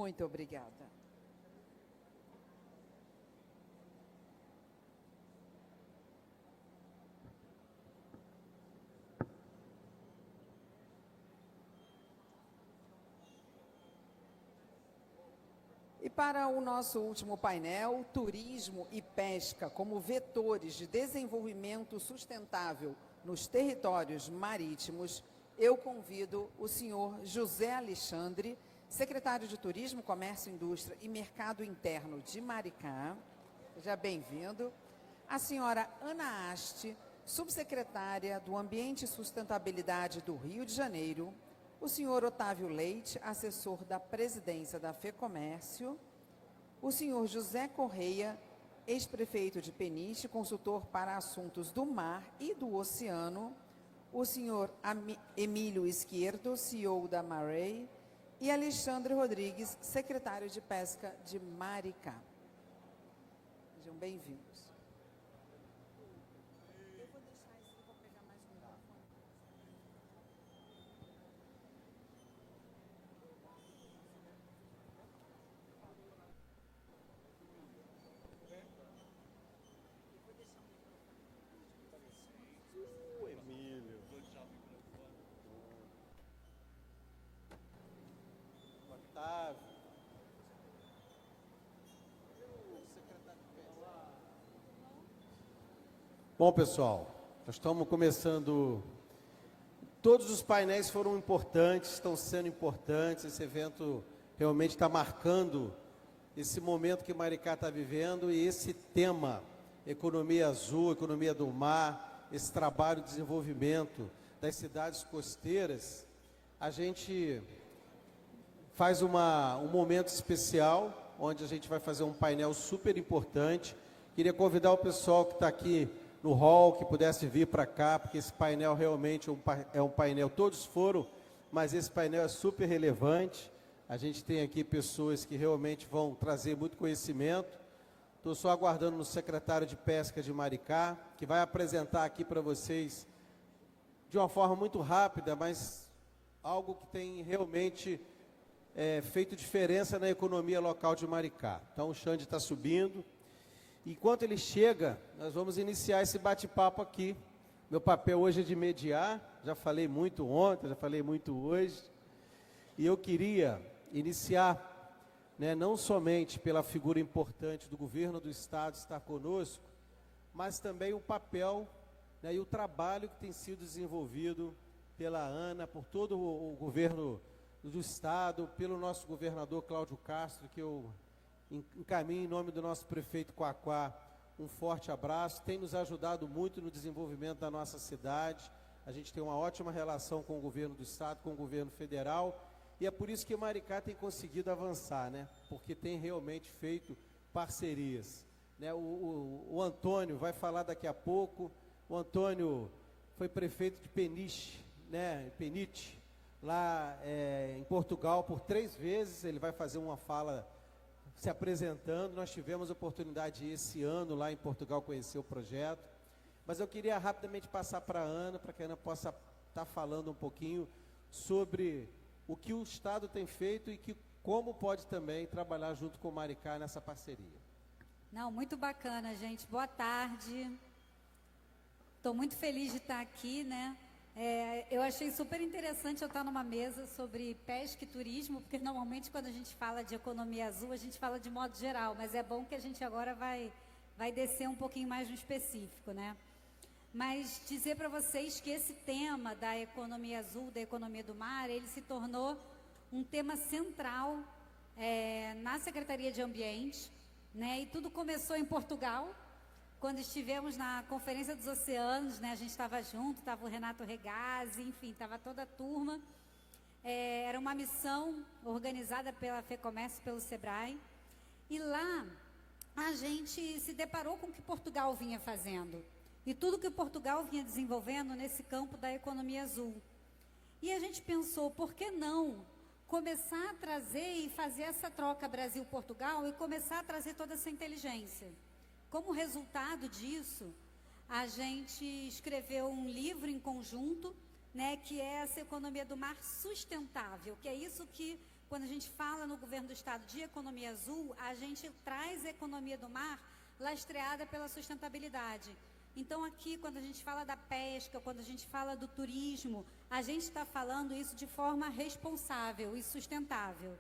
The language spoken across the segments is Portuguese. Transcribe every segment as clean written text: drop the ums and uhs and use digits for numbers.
Muito obrigada. E para o nosso último painel, turismo e pesca como vetores de desenvolvimento sustentável nos territórios marítimos, eu convido o senhor José Alexandre, secretário de Turismo, Comércio, Indústria e Mercado Interno de Maricá. Seja bem-vindo. A senhora Ana Haste, subsecretária do Ambiente e Sustentabilidade do Rio de Janeiro. O senhor Otávio Leite, assessor da presidência da FEComércio. O senhor José Correia, ex-prefeito de Peniche, consultor para assuntos do mar e do oceano. O senhor Emílio Izquierdo, CEO da Marey. E Alexandre Rodrigues, secretário de Pesca de Maricá. Sejam bem-vindos. Bom, pessoal, nós estamos começando. Todos os painéis foram importantes, estão sendo importantes. Esse evento realmente está marcando esse momento que Maricá está vivendo e esse tema, economia azul, economia do mar, esse trabalho de desenvolvimento das cidades costeiras, a gente faz um momento especial, onde a gente vai fazer um painel super importante. Queria convidar o pessoal que está aqui no hall, que pudesse vir para cá, porque esse painel realmente é um painel, todos foram, mas esse painel é super relevante. A gente tem aqui pessoas que realmente vão trazer muito conhecimento. Estou só aguardando no secretário de Pesca de Maricá, que vai apresentar aqui para vocês, de uma forma muito rápida, mas algo que tem realmente feito diferença na economia local de Maricá. Então o Xande está subindo. Enquanto ele chega, nós vamos iniciar esse bate-papo aqui. Meu papel hoje é de mediar, já falei muito ontem, já falei muito hoje. E eu queria iniciar, não somente pela figura importante do governo do Estado estar conosco, mas também o papel e o trabalho que tem sido desenvolvido pela Ana, por todo o governo do Estado, pelo nosso governador Cláudio Castro, que eu encaminho em nome do nosso prefeito Quaquá um forte abraço. Tem nos ajudado muito no desenvolvimento da nossa cidade. A gente tem uma ótima relação com o governo do Estado, com o governo federal, e é por isso que Maricá tem conseguido avançar, porque tem realmente feito parcerias. O Antônio vai falar daqui a pouco. O Antônio foi prefeito de Peniche, Peniche, lá em Portugal por 3 vezes. Ele vai fazer uma fala se apresentando. Nós tivemos a oportunidade de ir esse ano lá em Portugal conhecer o projeto, mas eu queria rapidamente passar para a Ana, para que a Ana possa estar falando um pouquinho sobre o que o Estado tem feito e como pode também trabalhar junto com o Maricá nessa parceria. Não, muito bacana, gente. Boa tarde. Estou muito feliz de estar aqui, eu achei super interessante eu estar numa mesa sobre pesca e turismo, porque normalmente quando a gente fala de economia azul, a gente fala de modo geral, mas é bom que a gente agora vai descer um pouquinho mais no específico, Mas dizer para vocês que esse tema da economia azul, da economia do mar, ele se tornou um tema central na Secretaria de Ambiente, e tudo começou em Portugal. Quando estivemos na Conferência dos Oceanos, a gente estava junto, estava o Renato Regazzi, enfim, estava toda a turma. Era uma missão organizada pela FEComércio, pelo SEBRAE. E lá a gente se deparou com o que Portugal vinha fazendo. E tudo que Portugal vinha desenvolvendo nesse campo da economia azul. E a gente pensou, por que não começar a trazer e fazer essa troca Brasil-Portugal e começar a trazer toda essa inteligência? Como resultado disso, a gente escreveu um livro em conjunto, que é essa economia do mar sustentável, que é isso que quando a gente fala no governo do estado de economia azul, a gente traz a economia do mar lastreada pela sustentabilidade. Então aqui, quando a gente fala da pesca, quando a gente fala do turismo, a gente está falando isso de forma responsável e sustentável,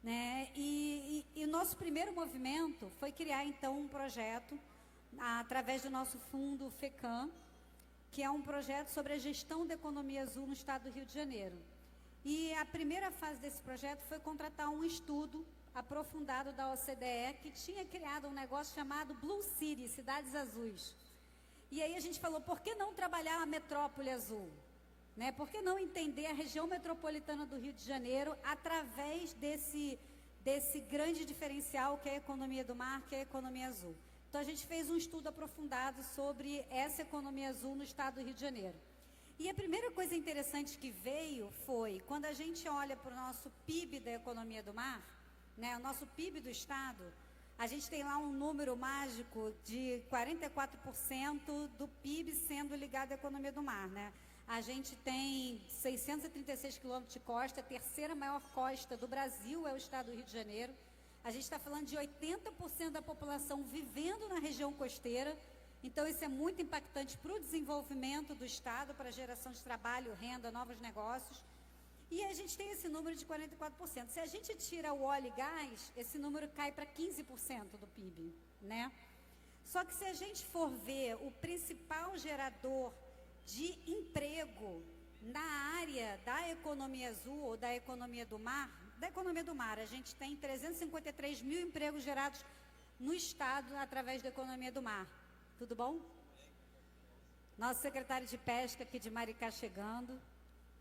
né? E o nosso primeiro movimento foi criar, então, um projeto, através do nosso fundo FECAM, que é um projeto sobre a gestão da economia azul no estado do Rio de Janeiro. E a primeira fase desse projeto foi contratar um estudo aprofundado da OCDE, que tinha criado um negócio chamado Blue City, Cidades Azuis. E aí a gente falou, por que não trabalhar a metrópole azul? Né? Por que não entender a região metropolitana do Rio de Janeiro através desse grande diferencial que é a economia do mar, que é a economia azul? Então a gente fez um estudo aprofundado sobre essa economia azul no estado do Rio de Janeiro. E a primeira coisa interessante que veio foi, quando a gente olha para o nosso PIB da economia do mar, né, o nosso PIB do estado, a gente tem lá um número mágico de 44% do PIB sendo ligado à economia do mar, né? A gente tem 636 quilômetros de costa, a terceira maior costa do Brasil é o estado do Rio de Janeiro. A gente está falando de 80% da população vivendo na região costeira. Então, isso é muito impactante para o desenvolvimento do estado, para a geração de trabalho, renda, novos negócios. E a gente tem esse número de 44%. Se a gente tira o óleo e gás, esse número cai para 15% do PIB, né? Só que se a gente for ver o principal gerador de emprego na área da economia azul ou da economia do mar, a gente tem 353 mil empregos gerados no estado através da economia do mar. Tudo bom? Nosso secretário de Pesca aqui de Maricá chegando.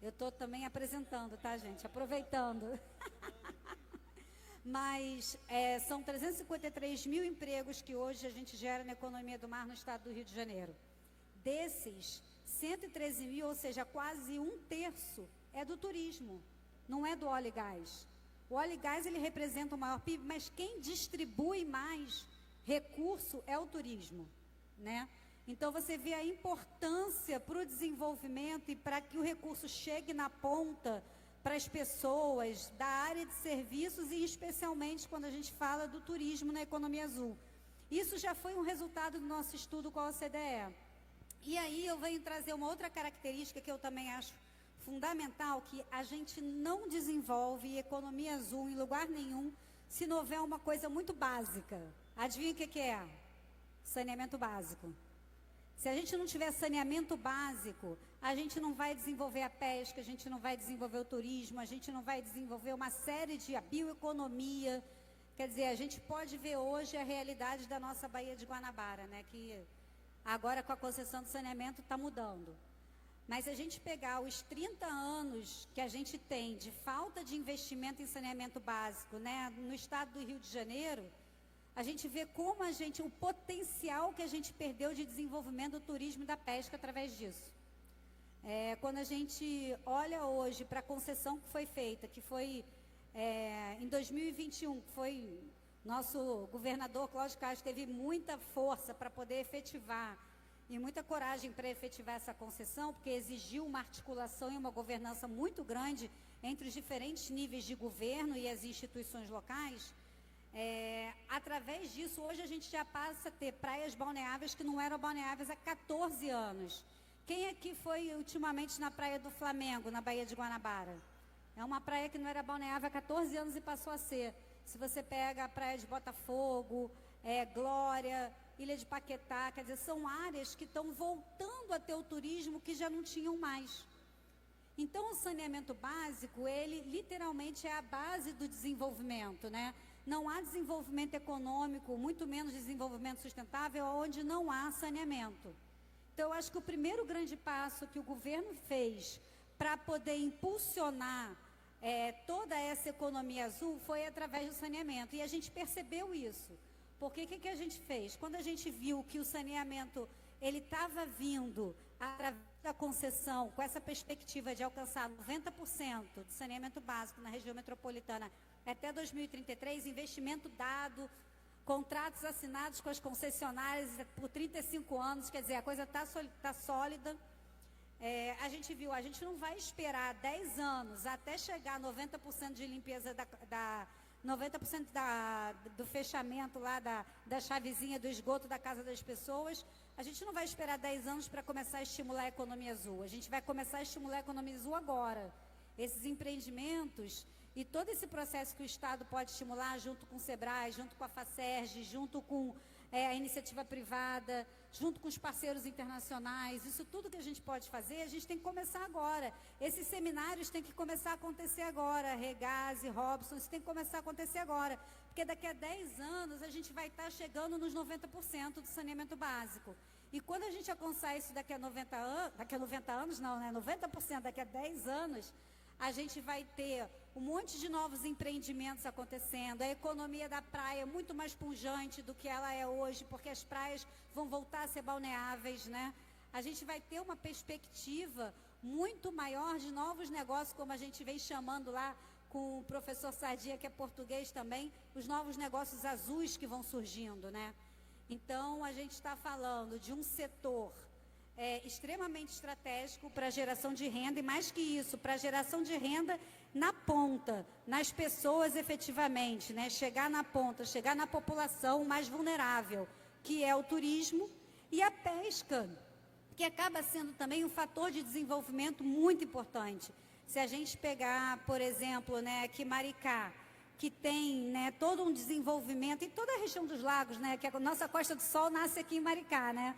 Eu estou também apresentando, tá, gente? Aproveitando. Mas são 353 mil empregos que hoje a gente gera na economia do mar no estado do Rio de Janeiro. Desses, 113 mil, ou seja, quase um terço, é do turismo, não é do óleo e gás. O óleo e gás, ele representa o maior PIB, mas quem distribui mais recurso é o turismo, né? Então, você vê a importância para o desenvolvimento e para que o recurso chegue na ponta para as pessoas da área de serviços e especialmente quando a gente fala do turismo na economia azul. Isso já foi um resultado do nosso estudo com a OCDE. E aí eu venho trazer uma outra característica que eu também acho fundamental, que a gente não desenvolve economia azul em lugar nenhum se não houver uma coisa muito básica. Adivinha o que é? Saneamento básico. Se a gente não tiver saneamento básico, a gente não vai desenvolver a pesca, a gente não vai desenvolver o turismo, a gente não vai desenvolver uma série de bioeconomia. Quer dizer, a gente pode ver hoje a realidade da nossa Baía de Guanabara, né? Que agora com a concessão de saneamento está mudando. Mas se a gente pegar os 30 anos que a gente tem de falta de investimento em saneamento básico, né, no estado do Rio de Janeiro, a gente vê como o potencial que a gente perdeu de desenvolvimento do turismo e da pesca através disso. Quando a gente olha hoje para a concessão que foi feita, que foi em 2021, que foi nosso governador Cláudio Castro teve muita força para poder efetivar e muita coragem para efetivar essa concessão, porque exigiu uma articulação e uma governança muito grande entre os diferentes níveis de governo e as instituições locais. Através disso, hoje a gente já passa a ter praias balneáveis que não eram balneáveis há 14 anos. Quem aqui foi ultimamente na Praia do Flamengo, na Baía de Guanabara? É uma praia que não era balneável há 14 anos e passou a ser. Se você pega a Praia de Botafogo, Glória, Ilha de Paquetá, quer dizer, são áreas que estão voltando a ter o turismo que já não tinham mais. Então, o saneamento básico, ele literalmente é a base do desenvolvimento, né? Não há desenvolvimento econômico, muito menos desenvolvimento sustentável, onde não há saneamento. Então, eu acho que o primeiro grande passo que o governo fez para poder impulsionar toda essa economia azul foi através do saneamento. E a gente percebeu isso. Porque o que a gente fez? Quando a gente viu que o saneamento ele estava vindo através da concessão, com essa perspectiva de alcançar 90% de saneamento básico na região metropolitana até 2033, investimento dado, contratos assinados com as concessionárias por 35 anos, quer dizer, a coisa está sólida. a gente viu, a gente não vai esperar 10 anos até chegar a 90% de limpeza 90% do fechamento lá da chavezinha do esgoto da casa das pessoas. A gente não vai esperar 10 anos para começar a estimular a economia azul. A gente vai começar a estimular a economia azul agora. Esses empreendimentos e todo esse processo que o Estado pode estimular junto com o SEBRAE, junto com a FACERJ, junto com a iniciativa privada, junto com os parceiros internacionais, isso tudo que a gente pode fazer, a gente tem que começar agora. Esses seminários têm que começar a acontecer agora, Regase, Robson, isso tem que começar a acontecer agora, porque daqui a 10 anos a gente vai estar chegando nos 90% do saneamento básico. E quando a gente alcançar isso daqui a 90 anos, não, né? 90% daqui a 10 anos, a gente vai ter um monte de novos empreendimentos acontecendo, a economia da praia é muito mais pujante do que ela é hoje, porque as praias vão voltar a ser balneáveis, né? A gente vai ter uma perspectiva muito maior de novos negócios, como a gente vem chamando lá com o professor Sardia, que é português também, os novos negócios azuis que vão surgindo, né? Então, a gente está falando de um setor extremamente estratégico para a geração de renda, e mais que isso, para a geração de renda na ponta, nas pessoas efetivamente, né? Chegar na ponta, chegar na população mais vulnerável, que é o turismo e a pesca, que acaba sendo também um fator de desenvolvimento muito importante. Se a gente pegar, por exemplo, né, aqui Maricá, que tem, né, todo um desenvolvimento em toda a região dos lagos, né, que a nossa Costa do Sol nasce aqui em Maricá, né?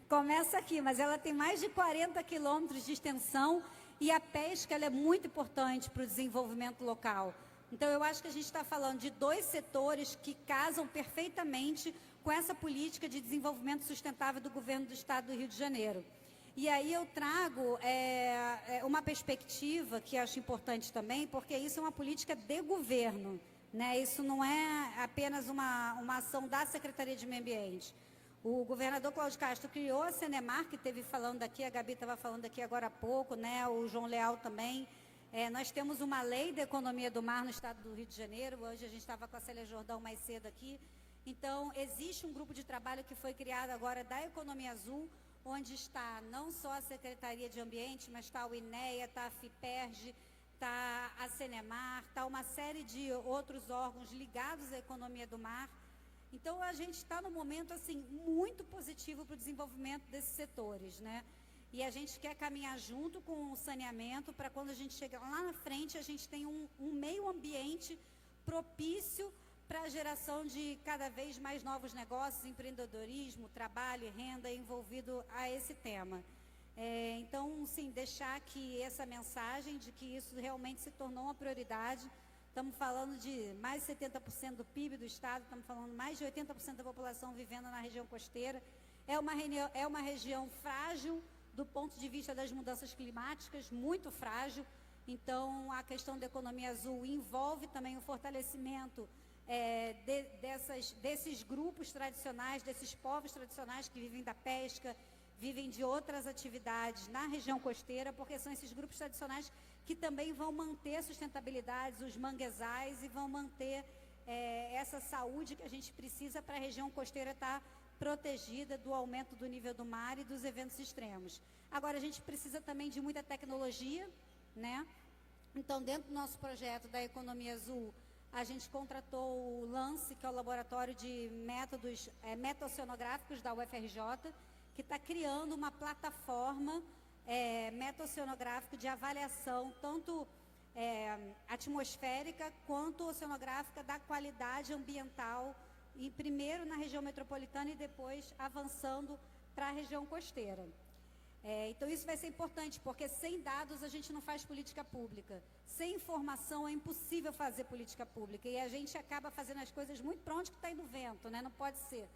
Começa aqui, mas ela tem mais de 40 quilômetros de extensão e a pesca ela é muito importante para o desenvolvimento local. Então, eu acho que a gente está falando de dois setores que casam perfeitamente com essa política de desenvolvimento sustentável do governo do Estado do Rio de Janeiro. E aí eu trago uma perspectiva que acho importante também, porque isso é uma política de governo, né? Isso não é apenas uma ação da Secretaria de Meio Ambiente. O governador Cláudio Castro criou a Cenemar, que esteve falando aqui, a Gabi estava falando aqui agora há pouco, né? O João Leal também. Nós temos uma lei da economia do mar no estado do Rio de Janeiro. Hoje a gente estava com a Célia Jordão mais cedo aqui. Então, existe um grupo de trabalho que foi criado agora da Economia Azul, onde está não só a Secretaria de Ambiente, mas está o INEA, está a FIPERJ, está a Cenemar, está uma série de outros órgãos ligados à economia do mar. Então, a gente está num momento assim, muito positivo para o desenvolvimento desses setores, né? E a gente quer caminhar junto com o saneamento para quando a gente chegar lá na frente, a gente tem um meio ambiente propício para a geração de cada vez mais novos negócios, empreendedorismo, trabalho e renda envolvido a esse tema. Então, sim, deixar aqui essa mensagem de que isso realmente se tornou uma prioridade. Estamos falando de mais de 70% do PIB do Estado, estamos falando de mais de 80% da população vivendo na região costeira. É uma região frágil do ponto de vista das mudanças climáticas, muito frágil. Então, a questão da economia azul envolve também o fortalecimento desses grupos tradicionais, desses povos tradicionais que vivem da pesca, vivem de outras atividades na região costeira, porque são esses grupos tradicionais que também vão manter a sustentabilidade, os manguezais, e vão manter essa saúde que a gente precisa para a região costeira estar protegida do aumento do nível do mar e dos eventos extremos. Agora, a gente precisa também de muita tecnologia, né? Então, dentro do nosso projeto da Economia Azul, a gente contratou o LANCE, que é o Laboratório de Métodos Metoceanográficos da UFRJ, que está criando uma plataforma metoceanográfica de avaliação, tanto atmosférica quanto oceanográfica da qualidade ambiental, e primeiro na região metropolitana e depois avançando para a região costeira. Então, isso vai ser importante, porque sem dados a gente não faz política pública. Sem informação é impossível fazer política pública. E a gente acaba fazendo as coisas muito para onde que está indo o vento, né? Não pode ser.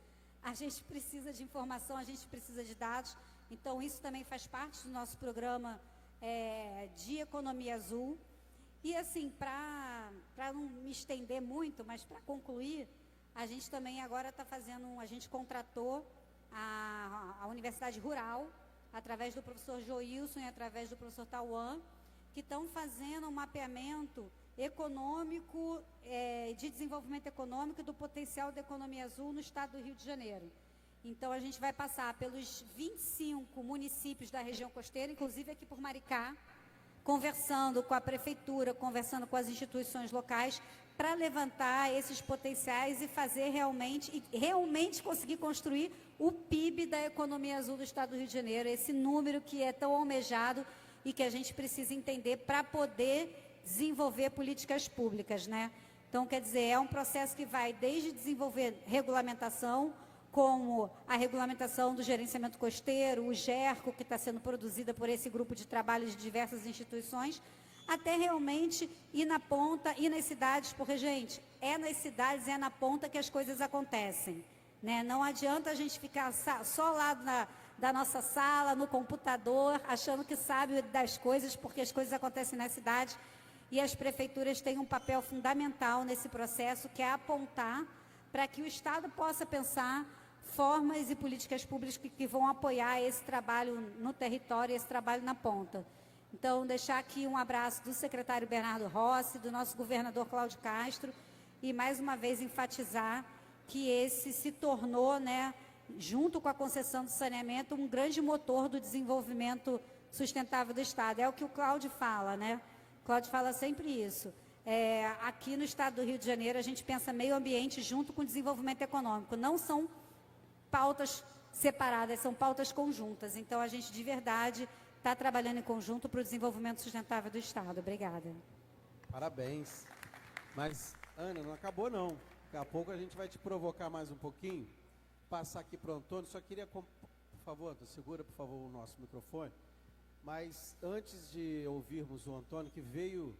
A gente precisa de informação, a gente precisa de dados. Então, isso também faz parte do nosso programa de Economia Azul. E, assim, para não me estender muito, mas para concluir, a gente também agora está fazendo, a gente contratou a Universidade Rural, através do professor Joilson e através do professor Tauan, que estão fazendo um mapeamento econômico, de desenvolvimento econômico do potencial da economia azul no estado do Rio de Janeiro. Então, a gente vai passar pelos 25 municípios da região costeira, inclusive aqui por Maricá, conversando com a prefeitura, conversando com as instituições locais, para levantar esses potenciais e fazer realmente conseguir construir o PIB da economia azul do Estado do Rio de Janeiro, esse número que é tão almejado e que a gente precisa entender para poder desenvolver políticas públicas, né? Então, quer dizer, é um processo que vai desde desenvolver regulamentação, como a regulamentação do gerenciamento costeiro, o GERCO, que está sendo produzida por esse grupo de trabalho de diversas instituições, até realmente ir na ponta, ir nas cidades, porque, gente, é nas cidades, é na ponta que as coisas acontecem, né? Não adianta a gente ficar só lá da nossa sala, no computador, achando que sabe das coisas, porque as coisas acontecem nas cidades, e as prefeituras têm um papel fundamental nesse processo, que é apontar para que o Estado possa pensar formas e políticas públicas que vão apoiar esse trabalho no território, esse trabalho na ponta. Então, deixar aqui um abraço do secretário Bernardo Rossi, do nosso governador Cláudio Castro, e mais uma vez enfatizar que esse se tornou, né, junto com a concessão do saneamento, um grande motor do desenvolvimento sustentável do Estado. É o que o Cláudio fala, né? O Cláudio fala sempre isso. Aqui no Estado do Rio de Janeiro, a gente pensa meio ambiente junto com o desenvolvimento econômico. Não são pautas separadas, são pautas conjuntas. Então, a gente, de verdade, está trabalhando em conjunto para o desenvolvimento sustentável do Estado. Obrigada. Parabéns. Mas, Ana, não acabou não. Daqui a pouco a gente vai te provocar mais um pouquinho. Passar aqui para o Antônio. Só queria, por favor, Antônio, segura, por favor, o nosso microfone. Mas, antes de ouvirmos o Antônio, que veio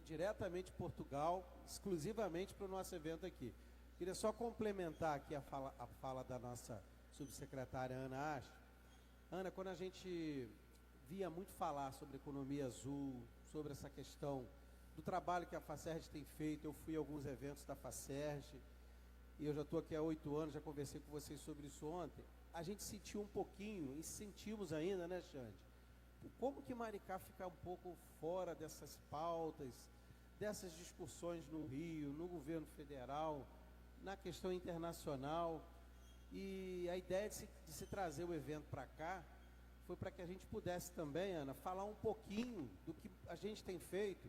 diretamente de Portugal, exclusivamente para o nosso evento aqui. Queria só complementar aqui a fala da nossa subsecretária Ana Acho. Ana, quando a gente via muito falar sobre economia azul, sobre essa questão do trabalho que a FACERJ tem feito, eu fui a alguns eventos da FACERJ, e eu já estou aqui há 8 anos, já conversei com vocês sobre isso ontem, a gente sentiu um pouquinho, e sentimos ainda, né, Xande? Como que Maricá fica um pouco fora dessas pautas, dessas discussões no Rio, no governo federal, na questão internacional, e a ideia de se trazer o evento para cá foi para que a gente pudesse também, Ana, falar um pouquinho do que a gente tem feito.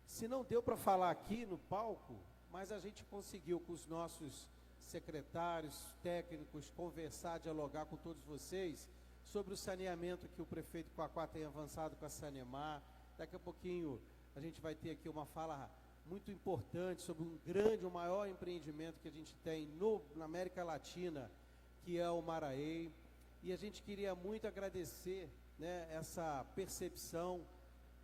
Se não deu para falar aqui no palco, mas a gente conseguiu com os nossos secretários, técnicos, conversar, dialogar com todos vocês sobre o saneamento que o prefeito Quaquá tem avançado com a Sanemar. Daqui a pouquinho a gente vai ter aqui uma fala muito importante sobre o maior empreendimento que a gente tem na América Latina, que é o Maraê. E a gente queria muito agradecer, né, essa percepção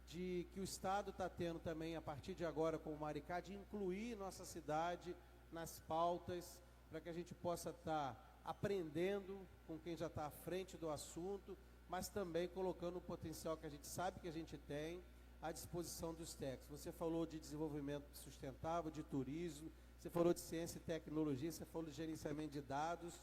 de que o Estado está tendo também, a partir de agora, com o Maricá, de incluir nossa cidade nas pautas, para que a gente possa estar aprendendo com quem já está à frente do assunto, mas também colocando o potencial que a gente sabe que a gente tem à disposição dos técnicos. Você falou de desenvolvimento sustentável, de turismo, você falou de ciência e tecnologia, você falou de gerenciamento de dados.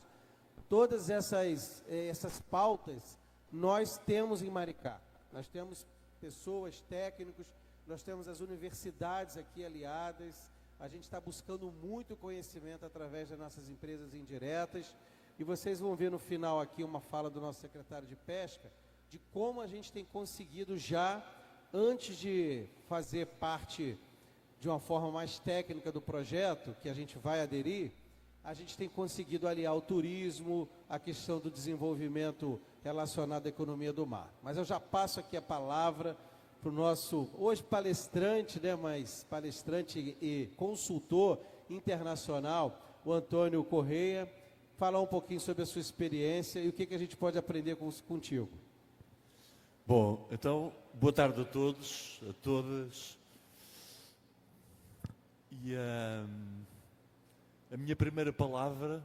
Todas essas pautas nós temos em Maricá. Nós temos pessoas, técnicos, nós temos as universidades aqui aliadas, a gente está buscando muito conhecimento através das nossas empresas indiretas, e vocês vão ver no final aqui uma fala do nosso secretário de Pesca, de como a gente tem conseguido já, antes de fazer parte de uma forma mais técnica do projeto, que a gente vai aderir, a gente tem conseguido aliar o turismo, a questão do desenvolvimento relacionado à economia do mar. Mas eu já passo aqui a palavra para o nosso, hoje palestrante, né, mas palestrante e consultor internacional, o Antônio Correia, falar um pouquinho sobre a sua experiência e o que a gente pode aprender contigo. Bom, então, boa tarde a todos, a todas. E a minha primeira palavra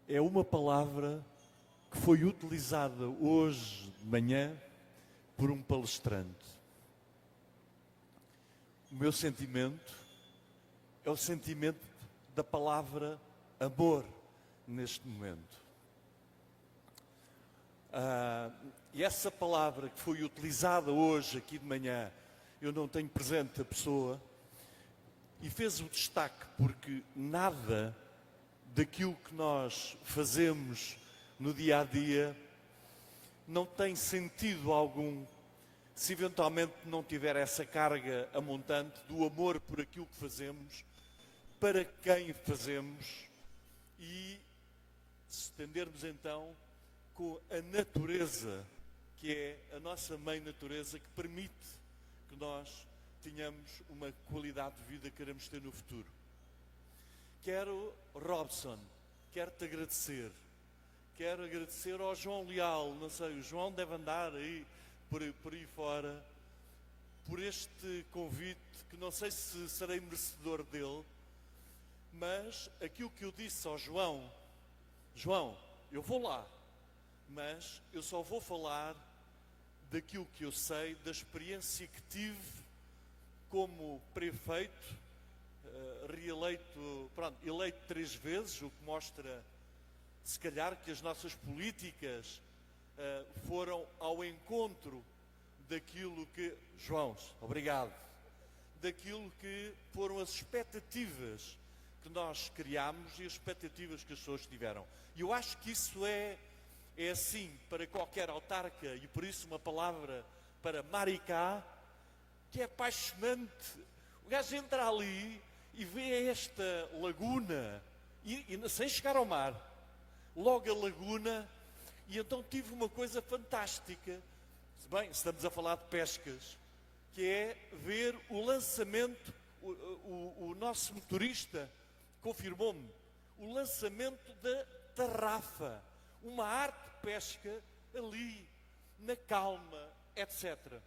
é uma palavra que foi utilizada hoje de manhã por um palestrante. O meu sentimento é o sentimento da palavra amor neste momento. E essa palavra que foi utilizada hoje aqui de manhã, eu não tenho presente a pessoa, e fez o destaque porque nada daquilo que nós fazemos no dia a dia, não tem sentido algum se eventualmente não tiver essa carga amontante do amor por aquilo que fazemos, para quem fazemos, e se estendermos então com a natureza, que é a nossa mãe natureza, que permite que nós tenhamos uma qualidade de vida que queremos ter no futuro. Robson, quero-te agradecer. Quero agradecer ao João Leal, não sei, o João deve andar aí, por aí fora, por este convite, que não sei se serei merecedor dele, mas aquilo que eu disse ao João, eu vou lá, mas eu só vou falar daquilo que eu sei, da experiência que tive como prefeito, eleito 3 vezes, o que mostra, se calhar, que as nossas políticas foram ao encontro daquilo que... João, obrigado. Daquilo que foram as expectativas que nós criámos e as expectativas que as pessoas tiveram. E eu acho que isso é assim para qualquer autarca, e por isso uma palavra para Maricá, que é apaixonante. O gajo entra ali e vê esta laguna, e sem chegar ao mar, logo a laguna, e então tive uma coisa fantástica, bem, estamos a falar de pescas, que é ver o lançamento, o nosso motorista confirmou-me, o lançamento da tarrafa, uma arte de pesca ali, na calma, etc.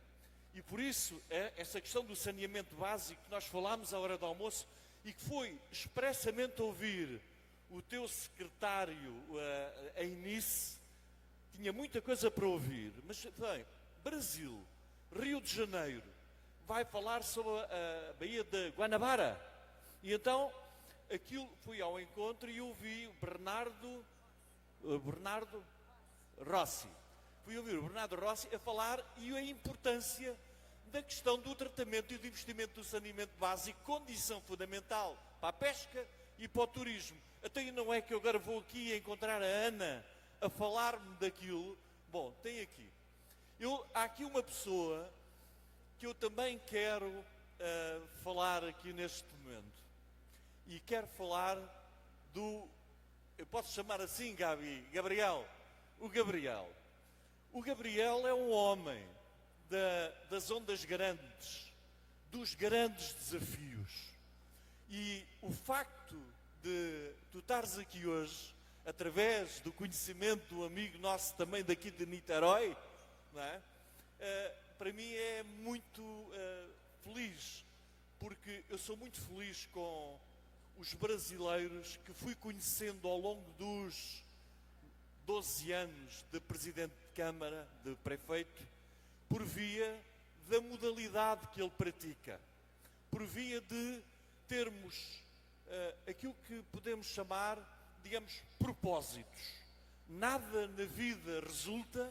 E por isso, essa questão do saneamento básico que nós falámos à hora do almoço, e que foi expressamente ouvir o teu secretário, a Eunice, tinha muita coisa para ouvir, mas bem, Brasil, Rio de Janeiro, vai falar sobre a Baía de Guanabara. E então, aquilo, fui ao encontro e ouvi o Bernardo Rossi. Fui ouvir o Bernardo Rossi a falar e a importância da questão do tratamento e do investimento do saneamento básico, condição fundamental para a pesca e para o turismo. Até não é que eu agora vou aqui encontrar a Ana a falar-me daquilo. Bom, tem aqui. Há aqui uma pessoa que eu também quero falar aqui neste momento. E quero falar eu posso chamar assim, Gabriel. O Gabriel é um homem das ondas grandes, dos grandes desafios. E o facto de tu estares aqui hoje, através do conhecimento do amigo nosso também daqui de Niterói, não é? Para mim é muito feliz, porque eu sou muito feliz com os brasileiros que fui conhecendo ao longo dos 12 anos de Presidente de Câmara, de Prefeito, por via da modalidade que ele pratica, por via de termos aquilo que podemos chamar, digamos, propósitos. Nada na vida resulta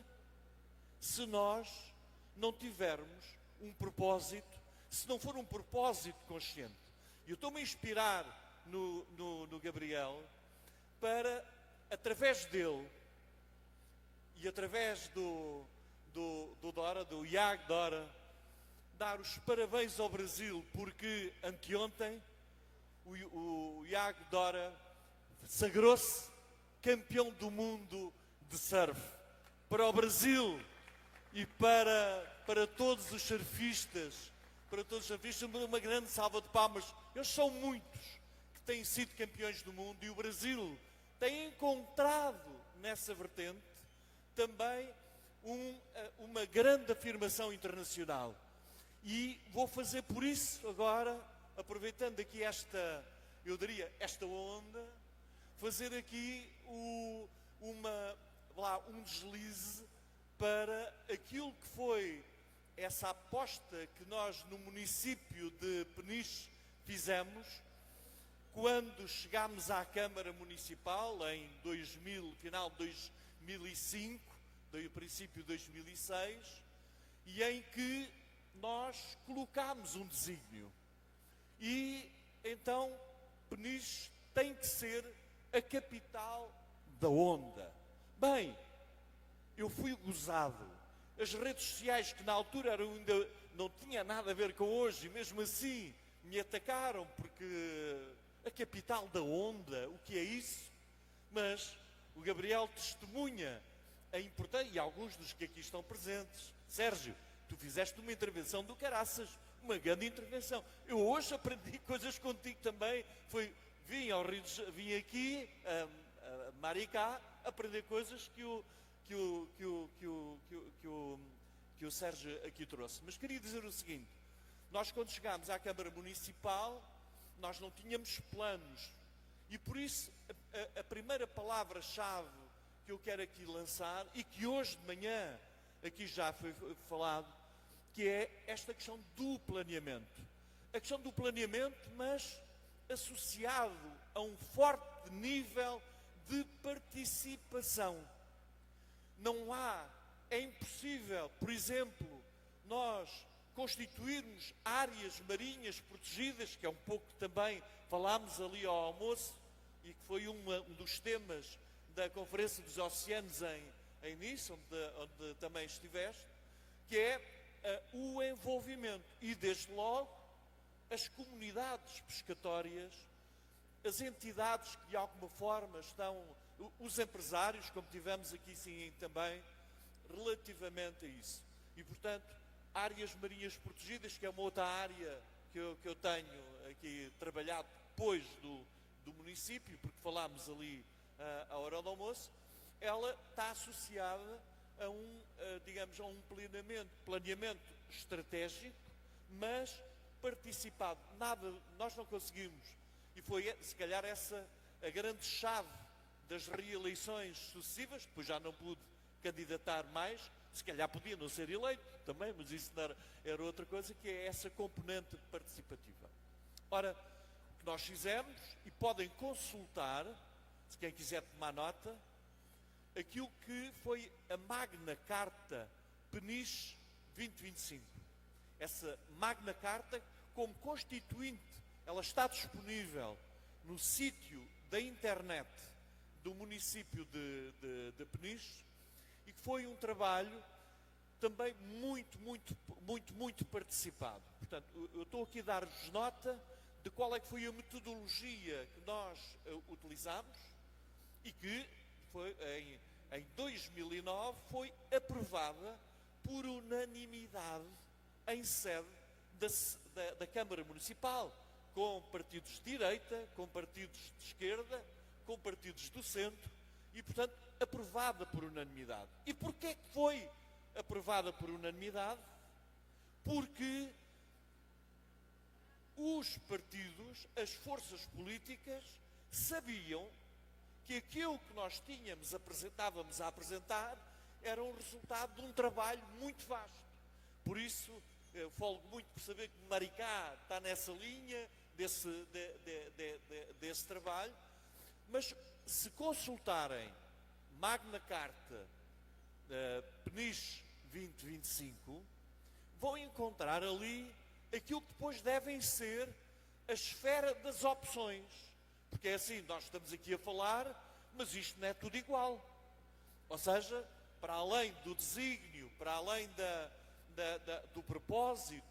se nós não tivermos um propósito, se não for um propósito consciente. Eu estou-me a inspirar no Gabriel para, através dele e através do Iago Dora, dar os parabéns ao Brasil, porque anteontem o Iago Dora sagrou-se campeão do mundo de surf. Para o Brasil e para todos os surfistas, uma grande salva de palmas. Eles são muitos que têm sido campeões do mundo, e o Brasil tem encontrado nessa vertente também uma grande afirmação internacional. E vou fazer por isso agora, aproveitando aqui esta onda, fazer aqui um deslize para aquilo que foi essa aposta que nós no município de Peniche fizemos quando chegámos à Câmara Municipal em final de 2005, princípio de 2006, e em que nós colocámos um desígnio. E então Peniche tem que ser a capital da onda. Bem, eu fui gozado. As redes sociais, que na altura ainda não tinha nada a ver com hoje, e mesmo assim me atacaram, porque a capital da onda, o que é isso? Mas o Gabriel testemunha a importância, e alguns dos que aqui estão presentes. Sérgio, tu fizeste uma intervenção do caraças, uma grande intervenção. Eu hoje aprendi coisas contigo também. Vim aqui a Maricá aprender coisas que o Sérgio aqui trouxe. Mas queria dizer o seguinte: nós, quando chegámos à Câmara Municipal, nós não tínhamos planos, e por isso a primeira palavra-chave que eu quero aqui lançar, e que hoje de manhã aqui já foi falado, que é esta questão do planeamento. A questão do planeamento, mas associado a um forte nível de participação. É impossível, por exemplo, nós constituirmos áreas marinhas protegidas, que é um pouco também falámos ali ao almoço, e que foi um dos temas da Conferência dos Oceanos em Nice, onde também estiveste, que é o envolvimento. E, desde logo, as comunidades pescatórias, as entidades que de alguma forma estão, os empresários, como tivemos aqui sim também, relativamente a isso. E, portanto, áreas marinhas protegidas, que é uma outra área que eu tenho aqui trabalhado depois do município, porque falámos ali à hora do almoço, ela está associada a um planeamento estratégico, mas participado. Nós não conseguimos, e foi se calhar essa a grande chave das reeleições sucessivas. Depois já não pude candidatar mais, se calhar podia não ser eleito também, mas isso era outra coisa, que é essa componente participativa. Ora, o que nós fizemos, e podem consultar, se quem quiser tomar nota, aquilo que foi a Magna Carta Peniche 2025. Essa Magna Carta, como constituinte, ela está disponível no sítio da internet do município de Peniche, e que foi um trabalho também muito participado. Portanto, eu estou aqui a dar-vos nota de qual é que foi a metodologia que nós utilizámos, e que foi, em 2009 foi aprovada por unanimidade em sede da Câmara Municipal, com partidos de direita, com partidos de esquerda, com partidos do centro, e, portanto, aprovada por unanimidade. E porquê que foi aprovada por unanimidade? Porque os partidos, as forças políticas, sabiam que aquilo que nós estávamos a apresentar era um resultado de um trabalho muito vasto. Por isso, eu falo muito por saber que Maricá está nessa linha desse trabalho, mas se consultarem Magna Carta Peniche 2025, vão encontrar ali aquilo que depois devem ser a esfera das opções. Porque é assim, nós estamos aqui a falar, mas isto não é tudo igual. Ou seja, para além do desígnio, para além do propósito,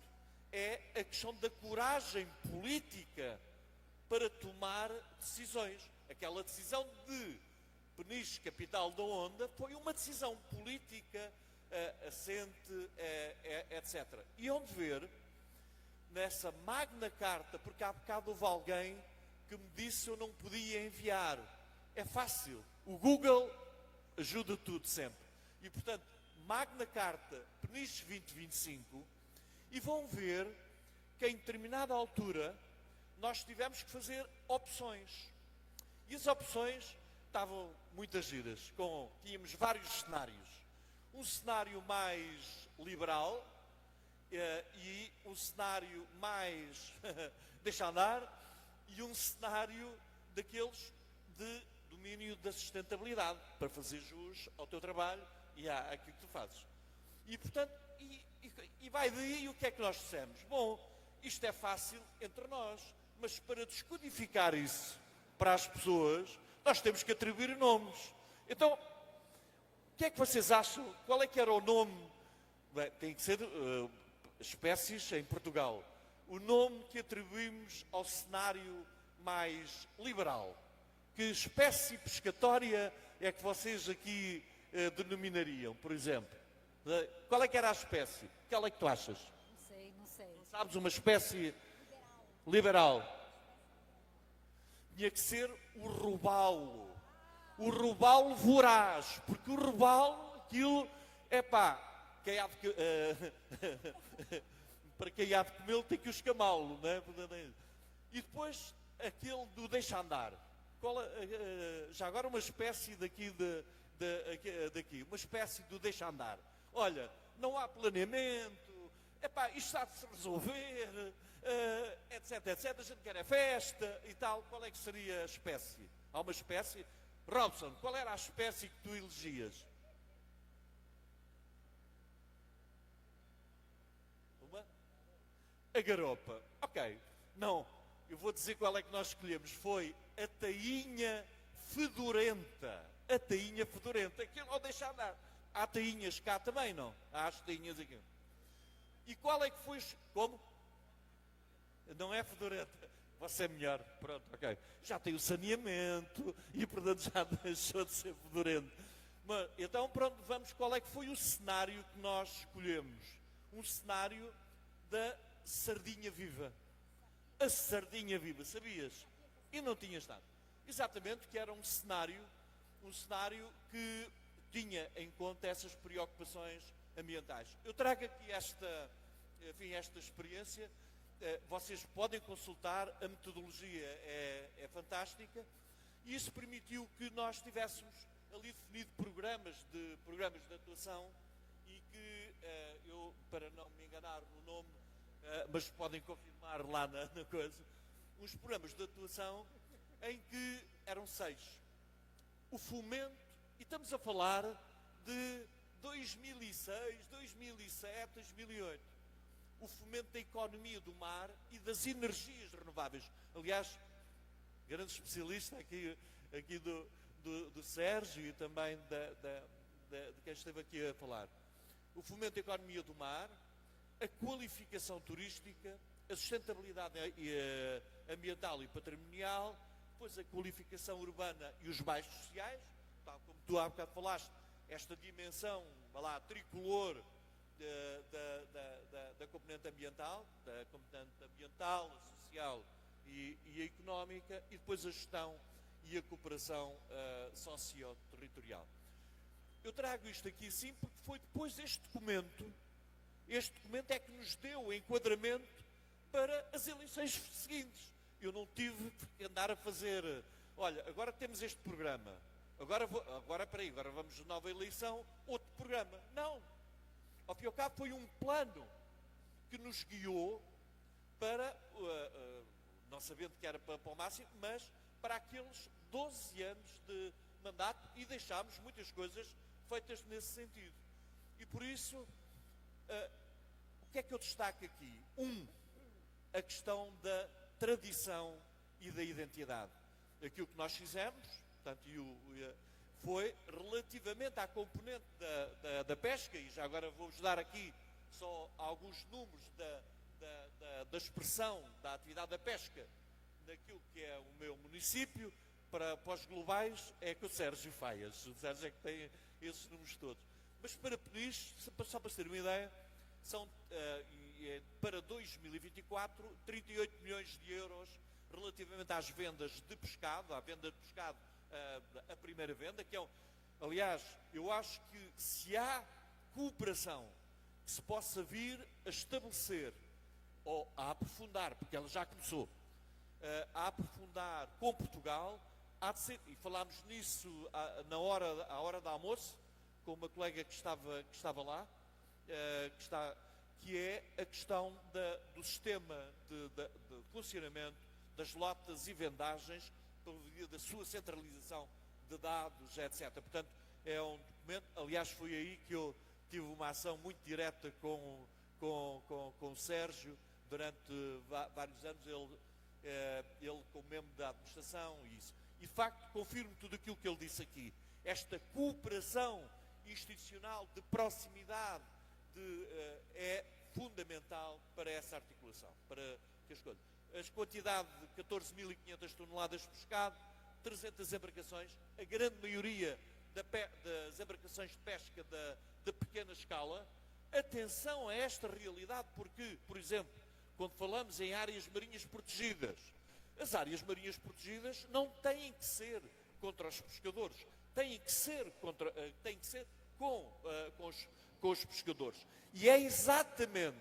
é a questão da coragem política para tomar decisões. Aquela decisão de Peniche, capital da onda, foi uma decisão política assente, etc. E onde ver, nessa Magna Carta, porque há bocado houve alguém que me disse eu não podia enviar. É fácil, o Google ajuda tudo sempre. E, portanto, Magna Carta Peniche 2025, e vão ver que em determinada altura nós tivemos que fazer opções. E as opções estavam muitas giras, tínhamos vários cenários. Um cenário mais liberal e um cenário mais deixa andar, e um cenário daqueles de domínio da sustentabilidade, para fazer jus ao teu trabalho e àquilo que tu fazes. E, portanto, e vai daí o que é que nós dissemos? Bom, isto é fácil entre nós, mas para descodificar isso para as pessoas, nós temos que atribuir nomes. Então, o que é que vocês acham? Qual é que era o nome? Bem, tem que ser espécies em Portugal. O nome que atribuímos ao cenário mais liberal. Que espécie pescatória é que vocês aqui denominariam, por exemplo? Qual é que era a espécie? Qual é que tu achas? Não sei, não sei. Sabes, uma espécie liberal. Tinha que ser o robalo. O robalo voraz. Porque o robalo, aquilo, quem há de, para quem há de comê-lo tem que o escamá-lo, não é? E depois, aquele do deixa andar. Já agora uma espécie daqui, uma espécie do deixa andar. Olha, não há planeamento, isto está de se resolver, etc, etc, a gente quer a festa e tal. Qual é que seria a espécie? Há uma espécie? Robson, qual era a espécie que tu elegias? Uma? A garopa. Ok. Não, eu vou dizer qual é que nós escolhemos. Foi a tainha fedorenta. A tainha fedorenta. Aquilo não deixa andar. Há tainhas cá também, não? Há as tainhas aqui. E qual é que foi? Como? Não é fedorenta. Você é melhor. Pronto, ok. Já tem o saneamento e, portanto, já deixou de ser fedorento. Mas, então, pronto, vamos. Qual é que foi o cenário que nós escolhemos? Um cenário da sardinha viva. A sardinha viva, sabias? E não tinha estado. Exatamente, que era um cenário que tinha em conta essas preocupações ambientais. Eu trago aqui esta experiência. Vocês podem consultar, a metodologia é fantástica, e isso permitiu que nós tivéssemos ali definido programas de atuação, e que eu, para não me enganar no nome, mas podem confirmar lá na coisa, uns programas de atuação em que eram 6. O fomento, e estamos a falar de 2006, 2007, 2008. O fomento da economia do mar e das energias renováveis. Aliás, grande especialista aqui do Sérgio e também de quem esteve aqui a falar. O fomento da economia do mar, a qualificação turística, a sustentabilidade ambiental e patrimonial, depois a qualificação urbana e os bairros sociais, tal como tu há bocado falaste, esta dimensão, tricolor da componente ambiental, a social e a económica, e depois a gestão e a cooperação socio-territorial. Eu trago isto aqui sim porque foi depois deste documento. Este documento é que nos deu o enquadramento para as eleições seguintes. Eu não tive que andar a fazer, olha, agora temos este programa, agora vamos a nova eleição, outro programa. Não. Ao fim e ao cabo foi um plano que nos guiou para, não sabendo que era para o máximo, mas para aqueles 12 anos de mandato, e deixámos muitas coisas feitas nesse sentido. E por isso, o que é que eu destaco aqui? A questão da tradição e da identidade. Aquilo que nós fizemos, portanto, foi relativamente à componente da pesca, e já agora vou-vos dar aqui só alguns números da expressão da atividade da pesca naquilo que é o meu município. Para os globais é com o Sérgio Faias. O Sérgio é que tem esses números todos. Mas para Peniche, só para ter uma ideia, são para 2024 38 milhões de euros relativamente às vendas de pescado, à venda de pescado, a primeira venda, que é aliás, eu acho que se há cooperação que se possa vir a estabelecer ou a aprofundar, porque ela já começou, a aprofundar com Portugal, há de ser, e falámos nisso à hora do almoço, com uma colega que estava lá, que é a questão do sistema de funcionamento das lotas e vendagens, pelo via da sua centralização de dados, etc. Portanto, é um documento, aliás, foi aí que eu tive uma ação muito direta com o Sérgio durante vários anos, ele como membro da administração, e isso. E de facto confirmo tudo aquilo que ele disse aqui. Esta cooperação institucional de proximidade é fundamental para essa articulação, para que as coisas. A quantidade de 14.500 toneladas de pescado, 300 embarcações, a grande maioria das embarcações de pesca de pequena escala. Atenção a esta realidade, porque, por exemplo, quando falamos em áreas marinhas protegidas, as áreas marinhas protegidas não têm que ser contra os pescadores, têm que ser com os pescadores. E é exatamente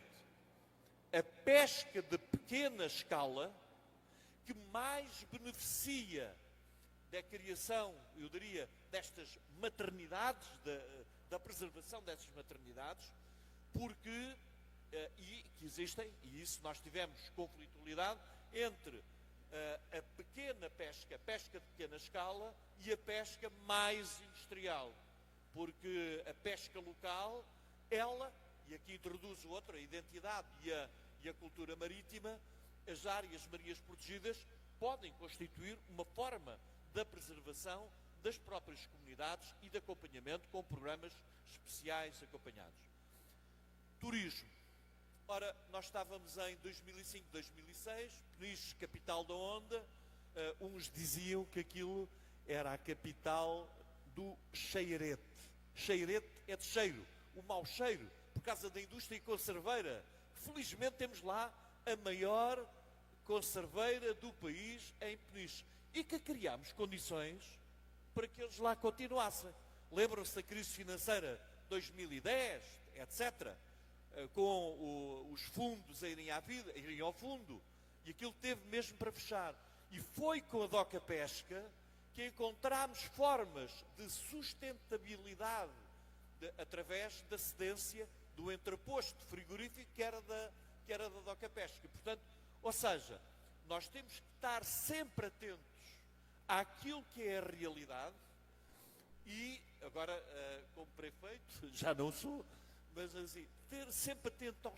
a pesca de pequena escala que mais beneficia da criação, eu diria, destas maternidades, da preservação dessas maternidades, porque, e que existem, e isso nós tivemos conflitualidade, entre a pequena pesca, a pesca de pequena escala, e a pesca mais industrial. Porque a pesca local, ela, e aqui introduzo outra, a identidade e a cultura marítima, as áreas marinhas protegidas podem constituir uma forma da preservação das próprias comunidades e de acompanhamento com programas especiais acompanhados. Turismo. Ora, nós estávamos em 2005, 2006, Peniche, capital da onda. Uns diziam que aquilo era a capital do cheirete. Cheirete é de cheiro, o mau cheiro, por causa da indústria conserveira. Felizmente temos lá a maior conserveira do país em Peniche. E que criámos condições para que eles lá continuassem. Lembram-se da crise financeira de 2010, etc., com os fundos a irem ao fundo, e aquilo teve mesmo para fechar. E foi com a Doca Pesca que encontramos formas de sustentabilidade através da cedência do entreposto frigorífico que era da Doca Pesca. Portanto, ou seja, nós temos que estar sempre atentos àquilo que é a realidade e, agora, como prefeito, já não sou, mas assim, ter sempre atento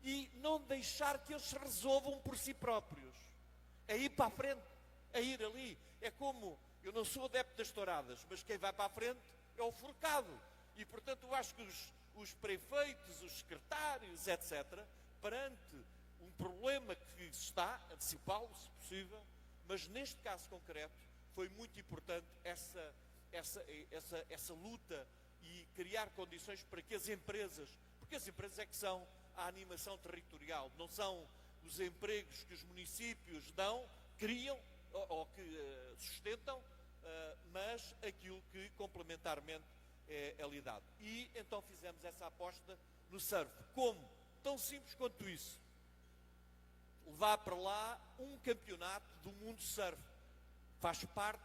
e não deixar que eles se resolvam por si próprios. É ir para a frente, é ir ali. É como, eu não sou adepto das touradas, mas quem vai para a frente é o forcado. E, portanto, eu acho que os prefeitos, os secretários, etc., perante um problema que está, antecipá-lo, se possível, mas neste caso concreto, foi muito importante essa luta e criar condições para que as empresas, porque as empresas é que são a animação territorial, não são os empregos que os municípios dão, criam ou que sustentam, mas aquilo que complementarmente é lidado. E então fizemos essa aposta no surf. Como? Tão simples quanto isso. Levar para lá um campeonato do mundo surf. Faz parte,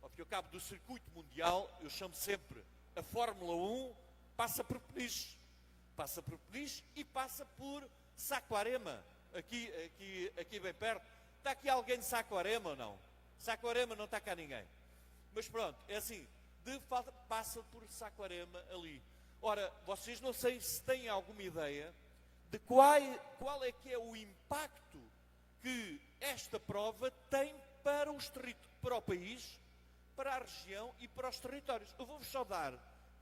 ao fim e ao cabo, do circuito mundial. Eu chamo sempre a Fórmula 1, passa por Peniche. Passa por Peniche e passa por Saquarema, aqui bem perto. Está aqui alguém de Saquarema ou não? Saquarema não está cá ninguém. Mas pronto, é assim, passa por Saquarema ali. Ora, vocês não sei se têm alguma ideia de qual é que é o impacto que esta prova tem para o país, para a região e para os territórios. Eu vou-vos só dar,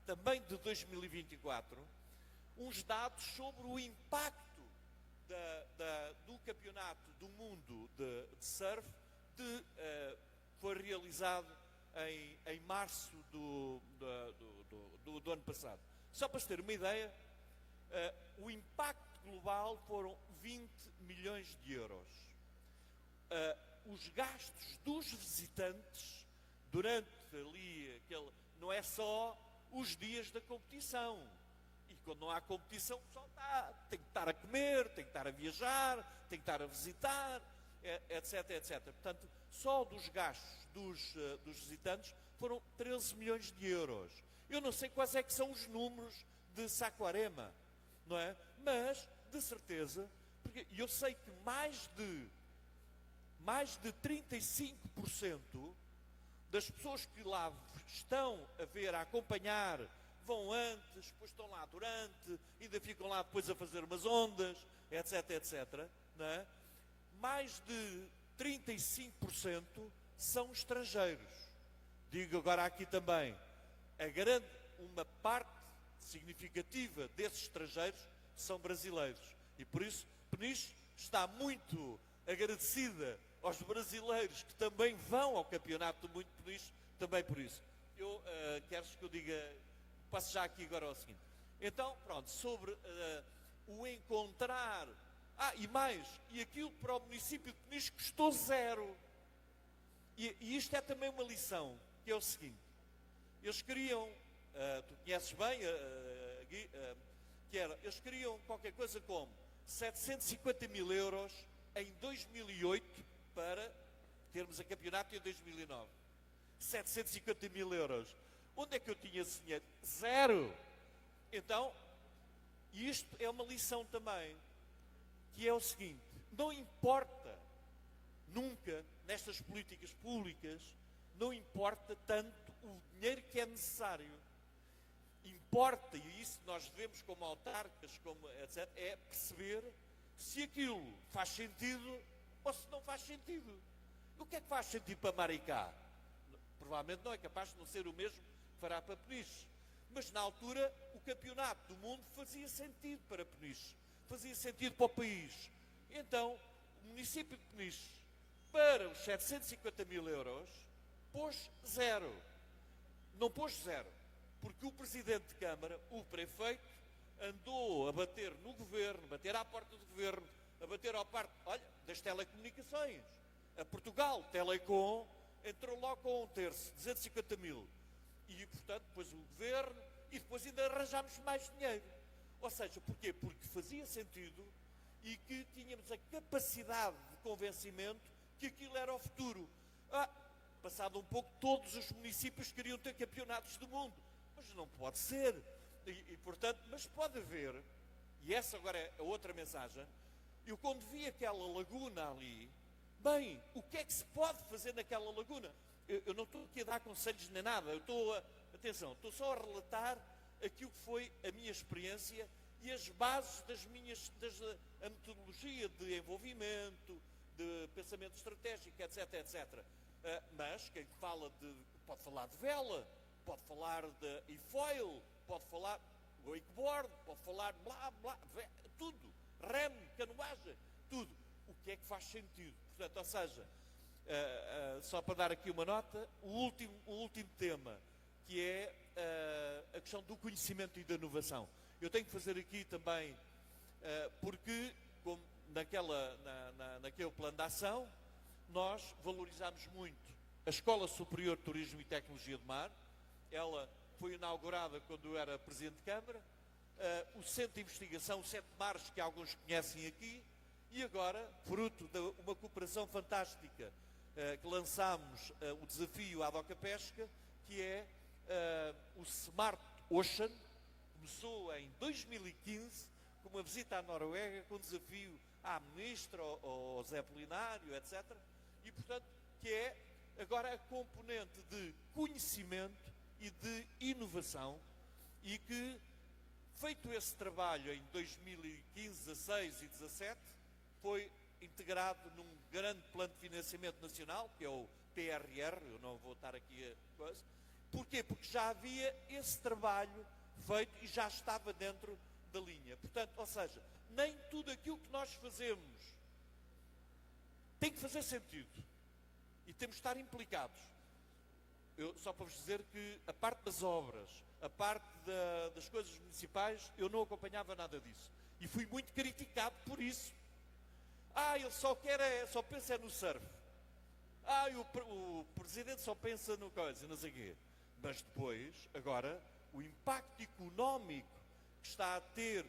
também de 2024, uns dados sobre o impacto do campeonato do mundo de surf foi realizado em março do ano passado. Só para se ter uma ideia, o impacto global foram 20 milhões de euros. Os gastos dos visitantes durante ali, não é só os dias da competição. E quando não há competição, o pessoal tem que estar a comer, tem que estar a viajar, tem que estar a visitar, etc, etc. Portanto, só dos gastos dos visitantes foram 13 milhões de euros. Eu não sei quais é que são os números de Saquarema, não é? Mas, de certeza, porque eu sei que mais de 35% das pessoas que lá estão a acompanhar, vão antes, depois estão lá durante, ainda ficam lá depois a fazer umas ondas, etc, etc, não é? Mais de 35% são estrangeiros. Digo agora aqui também, uma parte significativa desses estrangeiros são brasileiros. E por isso, Peniche está muito agradecida aos brasileiros que também vão ao Campeonato do Mundo de Peniche, também por isso. Eu queres que eu diga, passo já aqui agora ao seguinte. Então, pronto, sobre o encontrar... e aquilo para o município de Peniche custou 0. E isto é também uma lição, que é o seguinte. Eles queriam, tu conheces bem, Gui, eles queriam qualquer coisa como 750 mil euros em 2008 para termos a campeonato em 2009. 750 mil euros. Onde é que eu tinha esse dinheiro? 0. Então, isto é uma lição também, que é o seguinte: não importa, nunca, nestas políticas públicas, não importa tanto o dinheiro que é necessário. Importa, e isso nós devemos como autarcas, como etc., é perceber se aquilo faz sentido ou se não faz sentido. O que é que faz sentido para Maricá? Provavelmente não é capaz de não ser o mesmo que fará para Peniche. Mas na altura o campeonato do mundo fazia sentido para Peniche, fazia sentido para o país. Então o município de Peniche, para os 750 mil euros, pôs 0. Não pôs 0, porque o Presidente de Câmara, o Prefeito, andou a bater no Governo, bater à porta do Governo, a bater ao parte, das telecomunicações. A Portugal Telecom entrou logo com um terço, 250 mil. E, portanto, depois o Governo, e depois ainda arranjámos mais dinheiro. Ou seja, porquê? Porque fazia sentido e que tínhamos a capacidade de convencimento que aquilo era o futuro. Passado um pouco, todos os municípios queriam ter campeonatos do mundo. Mas não pode ser. Portanto, mas pode haver, e essa agora é a outra mensagem, eu quando vi aquela laguna ali, bem, o que é que se pode fazer naquela laguna? Eu não estou aqui a dar conselhos nem nada, estou só a relatar aquilo que foi a minha experiência e as bases a metodologia de envolvimento, de pensamento estratégico, etc, etc. Mas quem pode falar de vela, pode falar de e-foil, pode falar wakeboard, pode falar blá, blá, tudo, remo, canoagem, tudo. O que é que faz sentido? Portanto, ou seja, só para dar aqui uma nota, o último tema, que é a questão do conhecimento e da inovação. Eu tenho que fazer aqui também, porque como naquele plano de ação, nós valorizamos muito a Escola Superior de Turismo e Tecnologia do Mar. Ela foi inaugurada quando eu era Presidente de Câmara. O Centro de Investigação, o Sete Mares, que alguns conhecem aqui, e agora, fruto de uma cooperação fantástica, que lançámos o desafio à Doca Pesca, que é o Smart Ocean. Começou em 2015, com uma visita à Noruega, com um desafio à Ministra, ao Zé Polinário, etc. E, portanto, que é agora a componente de conhecimento e de inovação, e que, feito esse trabalho em 2015, 16 e 17, foi integrado num grande plano de financiamento nacional, que é o PRR, eu não vou estar aqui a coisa. Porquê? Porque já havia esse trabalho feito e já estava dentro da linha. Portanto, ou seja, nem tudo aquilo que nós fazemos tem que fazer sentido. E temos de estar implicados. Só para vos dizer que a parte das obras, a parte das coisas municipais, eu não acompanhava nada disso. E fui muito criticado por isso. Ele só pensa no surf. O Presidente só pensa no coisa, não sei o quê. Mas depois, agora, o impacto económico que está a ter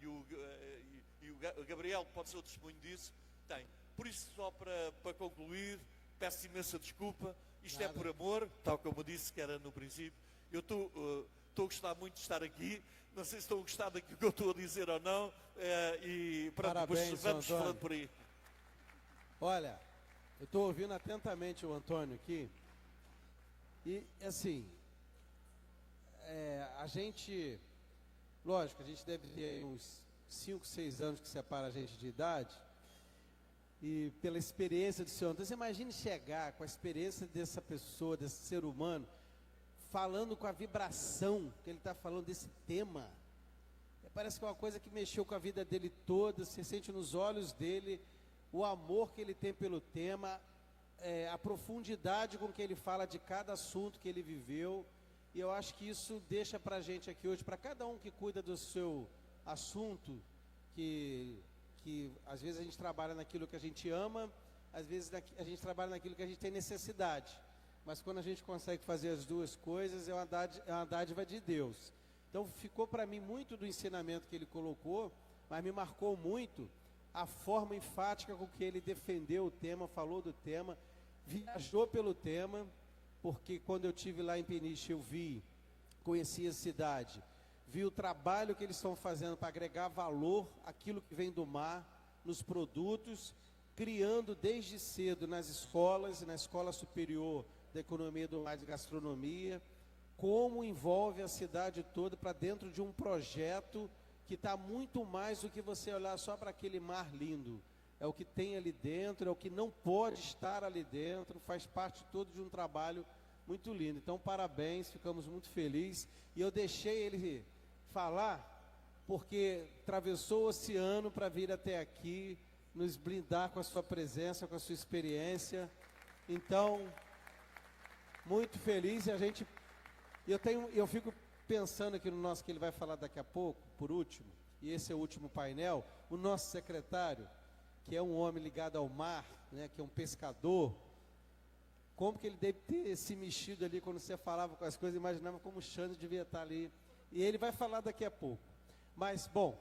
e o Gabriel pode ser o testemunho disso, tem. Por isso, só para concluir, peço imensa desculpa, isto nada. É por amor, tal como eu disse que era no princípio. Eu estou a gostar muito de estar aqui, não sei se estão a gostar daquilo que eu estou a dizer ou não, e pronto, parabéns, depois vamos Antônio. falando por aí. Olha, eu estou ouvindo atentamente o Antônio aqui, e assim, a gente, lógico, a gente deve ter uns 5, 6 anos que separa a gente de idade, e pela experiência do Senhor. Então você imagine chegar com a experiência dessa pessoa, desse ser humano, falando com a vibração que ele está falando desse tema. Parece que é uma coisa que mexeu com a vida dele toda, você sente nos olhos dele o amor que ele tem pelo tema, a profundidade com que ele fala de cada assunto que ele viveu. E eu acho que isso deixa para a gente aqui hoje, para cada um que cuida do seu assunto, que às vezes a gente trabalha naquilo que a gente ama, às vezes a gente trabalha naquilo que a gente tem necessidade. Mas quando a gente consegue fazer as duas coisas, é uma dádiva de Deus. Então ficou para mim muito do ensinamento que ele colocou, mas me marcou muito a forma enfática com que ele defendeu o tema, falou do tema, viajou pelo tema, porque quando eu estive lá em Peniche eu conheci a cidade, vi o trabalho que eles estão fazendo para agregar valor àquilo que vem do mar, nos produtos, criando desde cedo nas escolas, na Escola Superior da Economia do Mar e de Gastronomia, como envolve a cidade toda para dentro de um projeto que está muito mais do que você olhar só para aquele mar lindo. É o que tem ali dentro, é o que não pode estar ali dentro, faz parte todo de um trabalho muito lindo. Então, parabéns, ficamos muito felizes. E eu deixei ele falar, porque atravessou o oceano para vir até aqui, nos brindar com a sua presença, com a sua experiência. Então, muito feliz. Eu fico pensando aqui no nosso, que ele vai falar daqui a pouco, por último, e esse é o último painel, o nosso secretário, que é um homem ligado ao mar, né, que é um pescador. Como que ele deve ter se mexido ali quando você falava com as coisas, imaginava como o Xande devia estar ali. E ele vai falar daqui a pouco. Mas, bom,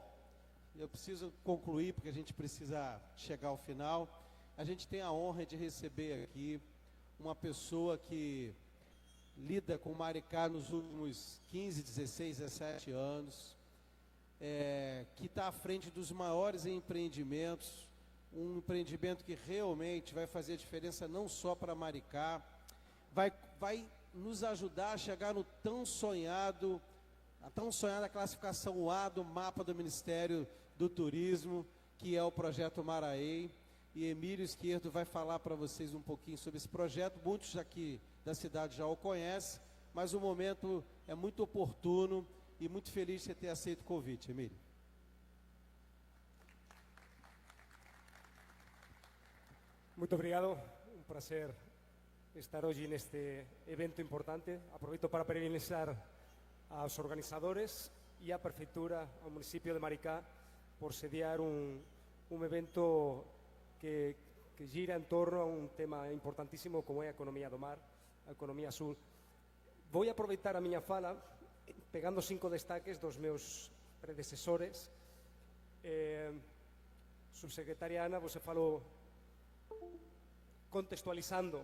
eu preciso concluir, porque a gente precisa chegar ao final. A gente tem a honra de receber aqui uma pessoa que lida com Maricá nos últimos 15, 16, 17 anos, que está à frente dos maiores empreendimentos, um empreendimento que realmente vai fazer diferença não só para Maricá, vai nos ajudar a chegar no a tão sonhada classificação A do mapa do Ministério do Turismo, que é o Projeto Maraí. E Emílio Esquerdo vai falar para vocês um pouquinho sobre esse projeto. Muitos aqui da cidade já o conhecem, mas o momento é muito oportuno e muito feliz de você ter aceito o convite, Emílio. Muito obrigado, un prazer estar hoy en este evento importante. Aproveito para parabenizar aos organizadores e a Prefeitura, ao municipio de Maricá, por sediar un evento que gira en torno a un tema importantísimo como é a economía do mar, a economía azul. Vou aproveitar a miña fala pegando 5 destaques dos meus predecesores. Subsecretaria Ana, você falou contextualizando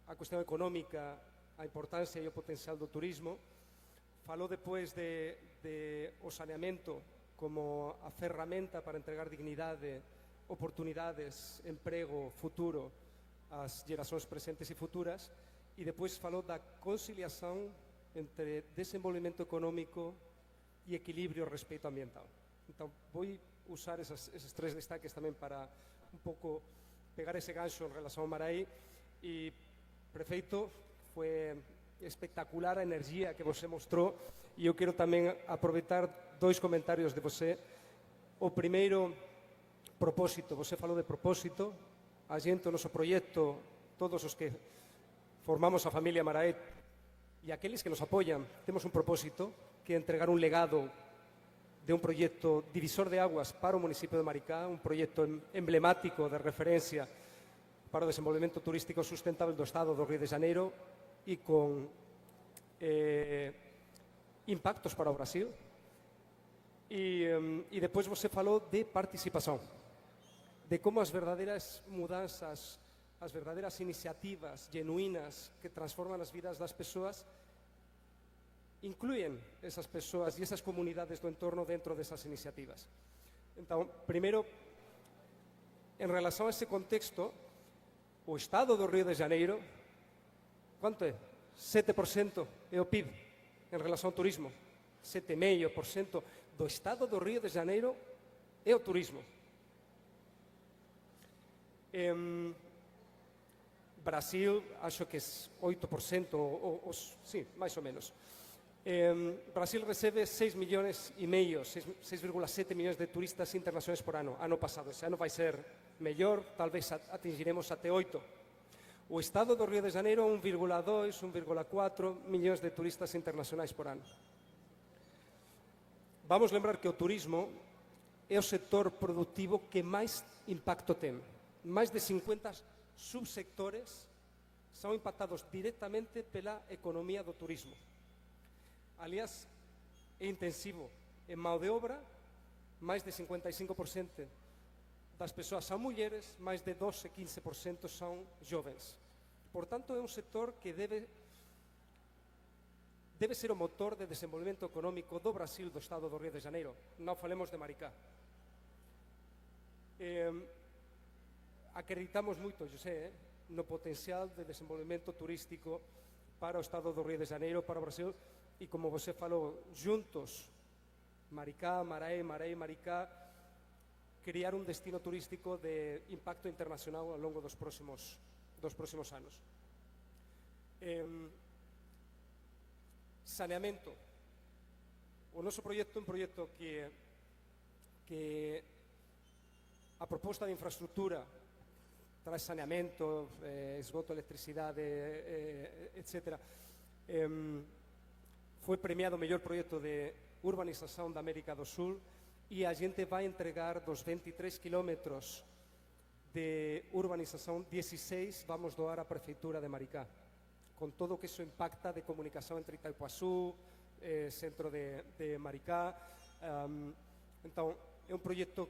a cuestión económica, a importancia e o potencial do turismo. Falou depois de o saneamento como a ferramenta para entregar dignidade, oportunidades, emprego, futuro ás gerações presentes e futuras, e depois falou da conciliação entre desenvolvimento económico e equilíbrio respeito ambiental. Então, vou usar esses 3 destaques também para un pouco pegar ese gancho en relación ao Maraí. E, prefeito, foi espectacular a energía que você mostrou, e eu quero tamén aproveitar 2 comentarios de você. O primeiro, propósito. Você falou de propósito. A xente, o noso proxecto, todos os que formamos a familia Maraí e aqueles que nos apoyan, temos un propósito, que é entregar un legado de un proxecto divisor de aguas para o municipio de Maricá, un proxecto emblemático de referencia para o desenvolvemento turístico sustentável do Estado do Río de Janeiro e con impactos para o Brasil. E depois você falou de participação, de como as verdadeiras mudanças, as verdadeiras iniciativas genuínas que transforman as vidas das pessoas incluyen esas persoas e esas comunidades do entorno dentro desas iniciativas. Então, primeiro, en relación a ese contexto, o Estado do Río de Janeiro, quanto é? 7% é o PIB en relación ao turismo. 7,5% do Estado do Río de Janeiro é o turismo. Brasil, acho que es 8%, sí, máis ou menos. Brasil recebe 6,5 millones, 6,7 millones de turistas internacionais por ano pasado. Ese ano vai ser mellor, tal vez atingiremos até 8. O estado do Río de Janeiro, 1,2, 1,4 millóns de turistas internacionais por ano. Vamos lembrar que o turismo é o sector productivo que máis impacto ten. Máis de 50 subsectores son impactados directamente pela economía do turismo. Aliás, é intensivo en mão de obra, máis de 55% das persoas son mulleres, máis de 12-15% son jovens. Por tanto, é un sector que debe ser o motor de desenvolvemento económico do Brasil, do estado do Río de Janeiro. Non falemos de Maricá. Acreditamos moito, José, no potencial de desenvolvemento turístico para o estado do Río de Janeiro, para o Brasil, e como você falou, juntos, Maricá, Maré, Maricá, criar un destino turístico de impacto internacional ao longo dos próximos anos. Saneamento. O noso proxecto é un proxecto que a proposta de infraestructura tras saneamento, esgoto, electricidade, etc. Foi premiado o mellor proxecto de urbanización da América do Sul e a xente vai entregar dos 23 kilómetros de urbanización, 16 vamos doar á Prefeitura de Maricá, con todo o que iso impacta de comunicación entre Itaipuazú, centro de Maricá. Entón, é un proxecto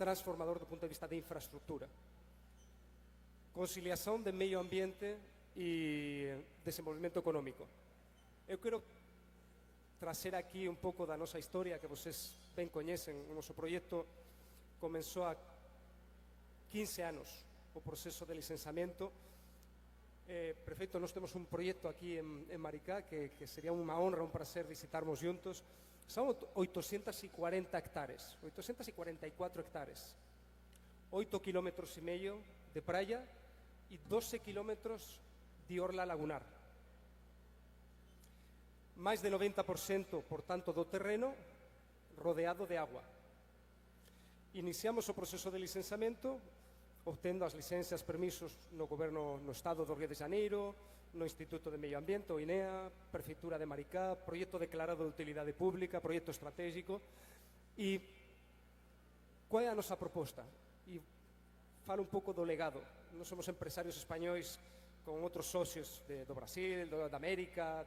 transformador do punto de vista de infraestructura. Conciliación de medio ambiente e desenvolvemento económico. Eu quero trazer aquí un pouco da nosa historia, que vocês ben coñecen. O noso proxecto comenzou a 15 anos o proceso de licenciamento. Prefeito, nós temos un proxecto aquí en Maricá que sería unha honra, un prazer visitarmos juntos. Son 840 hectáreas, 844 hectáreas, 8 kilómetros e medio de praia e 12 kilómetros de orla lagunar. Máis de 90%, por tanto, do terreno rodeado de agua. Iniciamos o proceso de licenciamento obtendo as licencias, permisos no goberno, no estado do Río de Janeiro, no Instituto de Medio Ambiente, o INEA, Prefeitura de Maricá, proxecto declarado de utilidade pública, proxecto estratégico. E qual é a nosa proposta? E falo un pouco do legado. Nós somos empresarios españois con outros socios do Brasil, da América.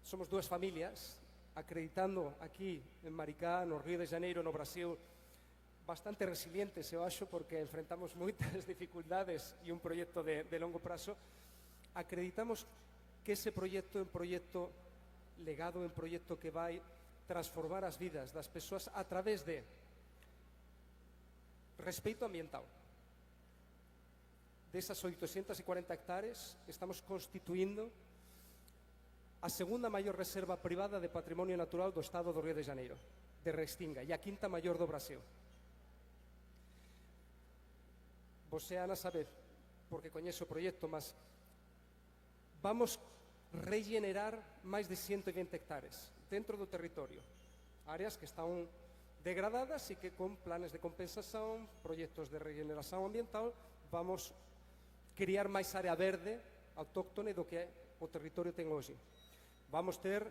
Somos dúas familias acreditando aquí en Maricá, no Río de Janeiro, no Brasil, bastante resilientes, eu acho, porque enfrentamos moitas dificultades e un proxecto de longo prazo. Acreditamos que ese proxecto é un proxecto legado, é un proxecto que vai transformar as vidas das persoas a través de respeito ambiental. Desas 840 hectáreas estamos constituindo a segunda maior reserva privada de patrimonio natural do estado do Río de Janeiro, de Restinga, e a quinta maior do Brasil. Você, Ana, sabe, porque coñece o proxecto, mas vamos regenerar máis de 120 hectáreas dentro do territorio, áreas que están degradadas e que con planes de compensación, proxectos de regeneración ambiental, vamos criar máis área verde autóctone do que o territorio ten hoxe. Vamos ter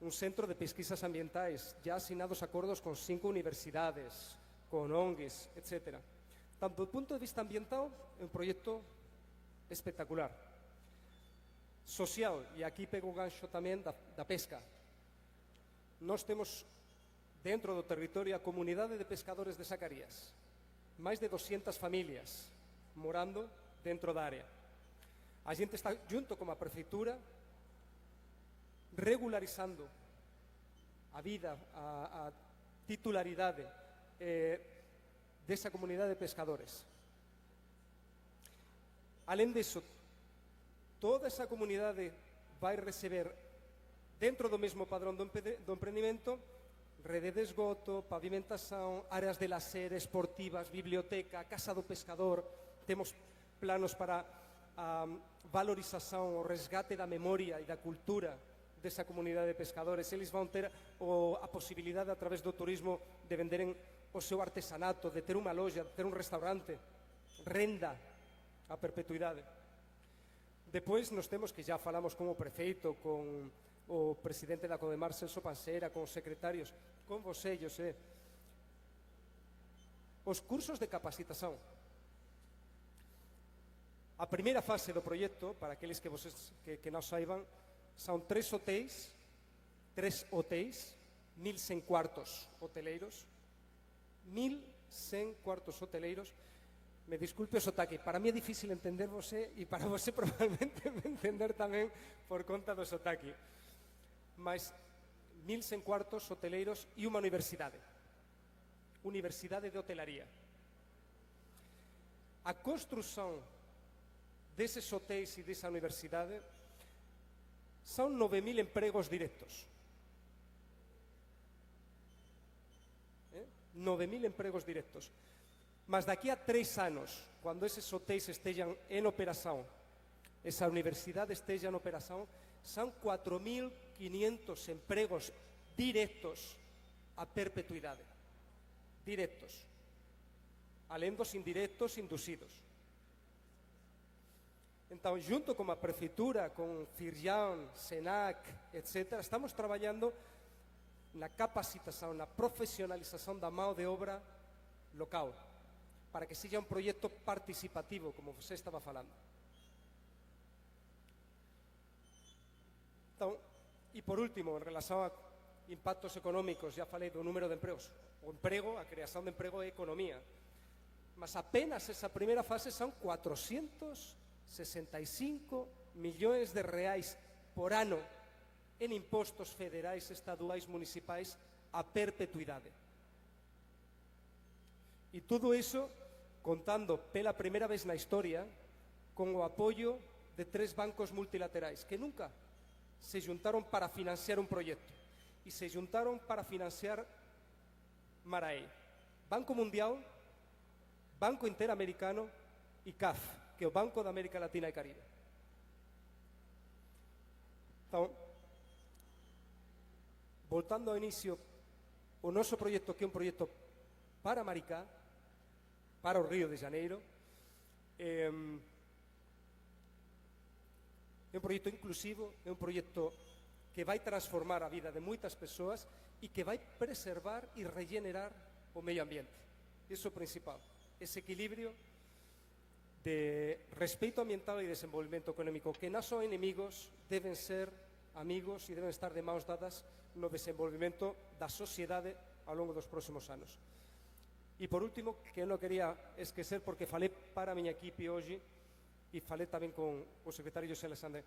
un centro de pesquisas ambientais, ya asinados acordos con 5 universidades, con ONGs, etc. Tanto do punto de vista ambiental, é un proxecto espectacular. Social, e aquí pego o gancho tamén da pesca. Nós temos dentro do territorio a comunidade de pescadores de Zacarías, máis de 200 familias morando dentro da área. A xente está junto con a prefeitura regularizando a vida, a titularidade desa comunidade de pescadores. Alén disso, toda esa comunidade vai receber, dentro do mesmo padrón do emprendimento, rede de esgoto, pavimentação, áreas de lazer, esportivas, biblioteca, casa do pescador. Temos planos para a valorização, o resgate da memória e da cultura dessa comunidade de pescadores. Eles vão ter a possibilidade, através do turismo, de venderem o seu artesanato, de ter uma loja, de ter um restaurante, renda a perpetuidade. Depois nós temos, que já falamos com o prefeito, com o presidente da Codemar, Celso Panseira, com os secretarios, com você, José, os cursos de capacitação. A primeira fase do projeto, para aqueles que vocês que não saibam, são 3 hotéis, 1.100 quartos hoteleiros, 1.100 quartos hoteleiros. Me desculpe o sotaque, para mí é difícil entender você e para você provavelmente me entender tamén por conta do sotaque. Mas 1.100 quartos hoteleiros e unha universidade de hotelaría. A construción deses hotéis e desa universidade son 9.000 empregos directos. 9.000 empregos directos. Mas daqui a 3 anos, cando eses hotéis estejan en operación, esa universidade esteja en operación, son 4.500 empregos directos a perpetuidade. Directos. Além dos indirectos inducidos. Então, junto com a prefeitura, com Firjan, Senac, etc., estamos trabalhando na capacitação, na profissionalização da mão de obra local, para que seja um projeto participativo, como você estava falando. Então, e por último, em relação a impactos económicos, já falei do número de empregos. O emprego, a criação de emprego é economia. Mas apenas essa primeira fase são 465 milhões de reais por ano em impostos federais, estaduais, municipais a perpetuidade. E tudo isso contando pela primeira vez na história com o apoio de 3 bancos multilaterais que nunca se juntaram para financiar um projeto e se juntaram para financiar Marae. Banco Mundial, Banco Interamericano e CAF, que é o Banco da América Latina e Caribe. Então, voltando ao início, o nosso projeto, que é um projeto para Maricá, para o Rio de Janeiro, é um projeto inclusivo, é um projeto que vai transformar a vida de muitas pessoas e que vai preservar e regenerar o meio ambiente. Isso é o principal. Esse equilíbrio de respeito ambiental e desenvolvimento económico, que não são inimigos, devem ser amigos e devem estar de mãos dadas no desenvolvimento da sociedade ao longo dos próximos anos. E por último, que eu não queria esquecer, porque falei para a minha equipe hoje e falei também com o secretário José Alexandre,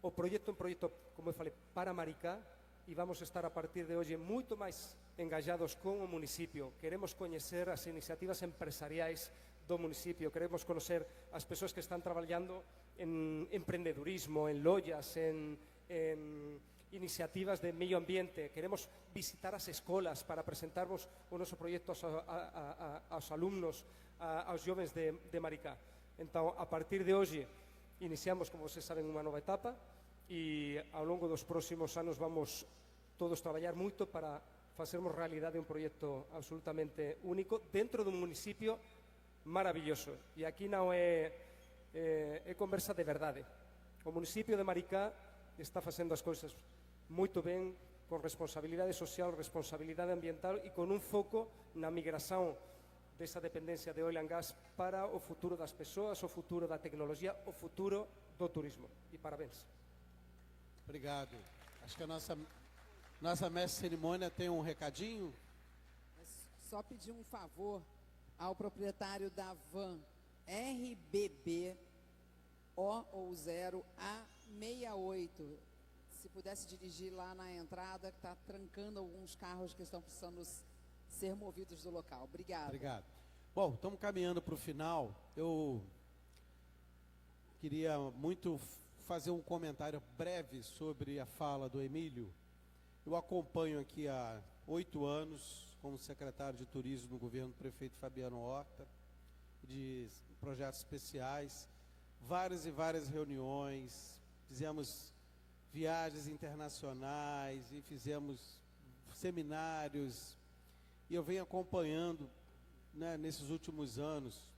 o projeto é um projeto, como eu falei, para Maricá, e vamos estar a partir de hoje muito mais engajados com o município. Queremos conhecer as iniciativas empresariais do município, queremos conhecer as pessoas que estão trabalhando em empreendedorismo, em lojas, em iniciativas de meio ambiente. Queremos visitar as escolas para apresentarmos o noso projeto aos alumnos, aos jovens de Maricá. Então, a partir de hoje, iniciamos, como vocês sabem, uma nova etapa e ao longo dos próximos anos vamos todos trabalhar muito para fazermos realidade um projeto absolutamente único dentro de um município maravilhoso. E aqui não é conversa de verdade. O município de Maricá está fazendo as coisas muito bem, com responsabilidade social, responsabilidade ambiental e com um foco na migração dessa dependência de oil and gas para o futuro das pessoas, o futuro da tecnologia, o futuro do turismo. E parabéns. Obrigado. Acho que a nossa mestre cerimônia tem um recadinho. Só pedir um favor ao proprietário da van RBB O0A68. Se pudesse dirigir lá na entrada, que está trancando alguns carros que estão precisando ser movidos do local. Obrigada. Obrigado. Bom, estamos caminhando para o final. Eu queria muito fazer um comentário breve sobre a fala do Emílio. Eu acompanho aqui há 8 anos como secretário de turismo no governo do prefeito Fabiano Horta, de projetos especiais, várias e várias reuniões, fizemos viagens internacionais e fizemos seminários, e eu venho acompanhando, né, nesses últimos anos,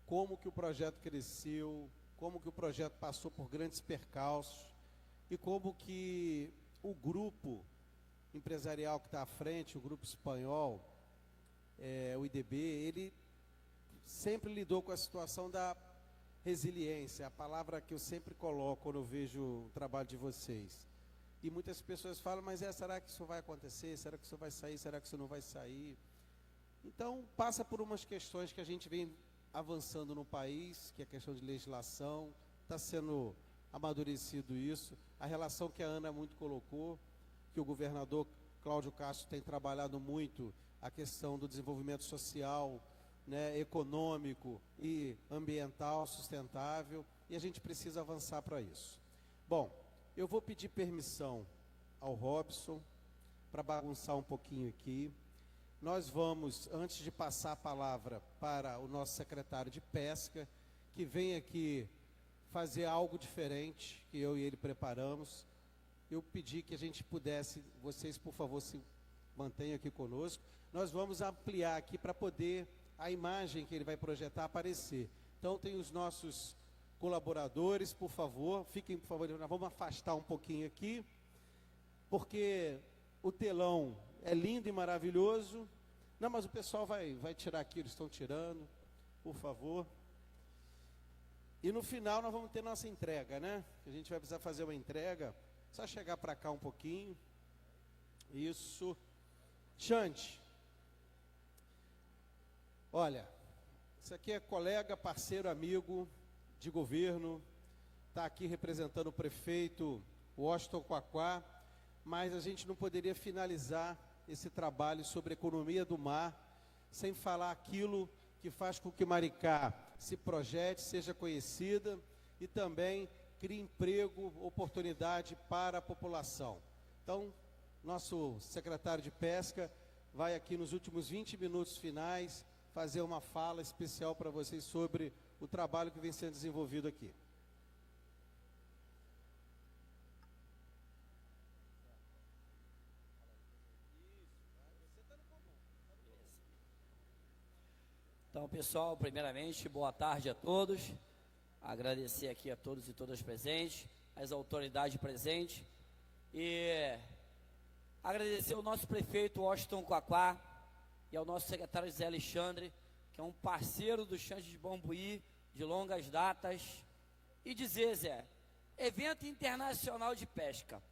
como que o projeto cresceu, como que o projeto passou por grandes percalços, e como que o grupo empresarial que está à frente, o grupo espanhol, o IDB, ele sempre lidou com a situação da resiliência, a palavra que eu sempre coloco quando eu vejo o trabalho de vocês. E muitas pessoas falam, mas será que isso vai acontecer? Será que isso vai sair? Será que isso não vai sair? Então, passa por umas questões que a gente vem avançando no país, que é a questão de legislação, está sendo amadurecido isso, a relação que a Ana muito colocou, que o governador Cláudio Castro tem trabalhado muito, a questão do desenvolvimento social, né, econômico e ambiental sustentável, e a gente precisa avançar para isso. Bom, eu vou pedir permissão ao Robson para bagunçar um pouquinho aqui. Nós vamos, antes de passar a palavra para o nosso secretário de Pesca, que vem aqui fazer algo diferente, que eu e ele preparamos, eu pedi que a gente pudesse, vocês por favor se mantenham aqui conosco, nós vamos ampliar aqui para poder a imagem que ele vai projetar aparecer. Então tem os nossos colaboradores, por favor, fiquem por favor, nós vamos afastar um pouquinho aqui, porque o telão é lindo e maravilhoso. Não, mas o pessoal vai tirar aqui, eles estão tirando, por favor. E no final nós vamos ter nossa entrega, né? A gente vai precisar fazer uma entrega. Só chegar para cá um pouquinho. Isso. Xande. Olha, isso aqui é colega, parceiro, amigo de governo. Está aqui representando o prefeito Washington Quaquá. Mas a gente não poderia finalizar esse trabalho sobre economia do mar sem falar aquilo que faz com que Maricá se projete, seja conhecida e também crie emprego, oportunidade para a população. Então, nosso secretário de Pesca vai aqui nos últimos 20 minutos finais fazer uma fala especial para vocês sobre o trabalho que vem sendo desenvolvido aqui. Então, pessoal, primeiramente, boa tarde a todos. Agradecer aqui a todos e todas presentes, as autoridades presentes. E agradecer ao nosso prefeito Washington Quaquá e ao nosso secretário Zé Alexandre, que é um parceiro do Xande de Bambuí de longas datas. E dizer, Zé, evento internacional de pesca.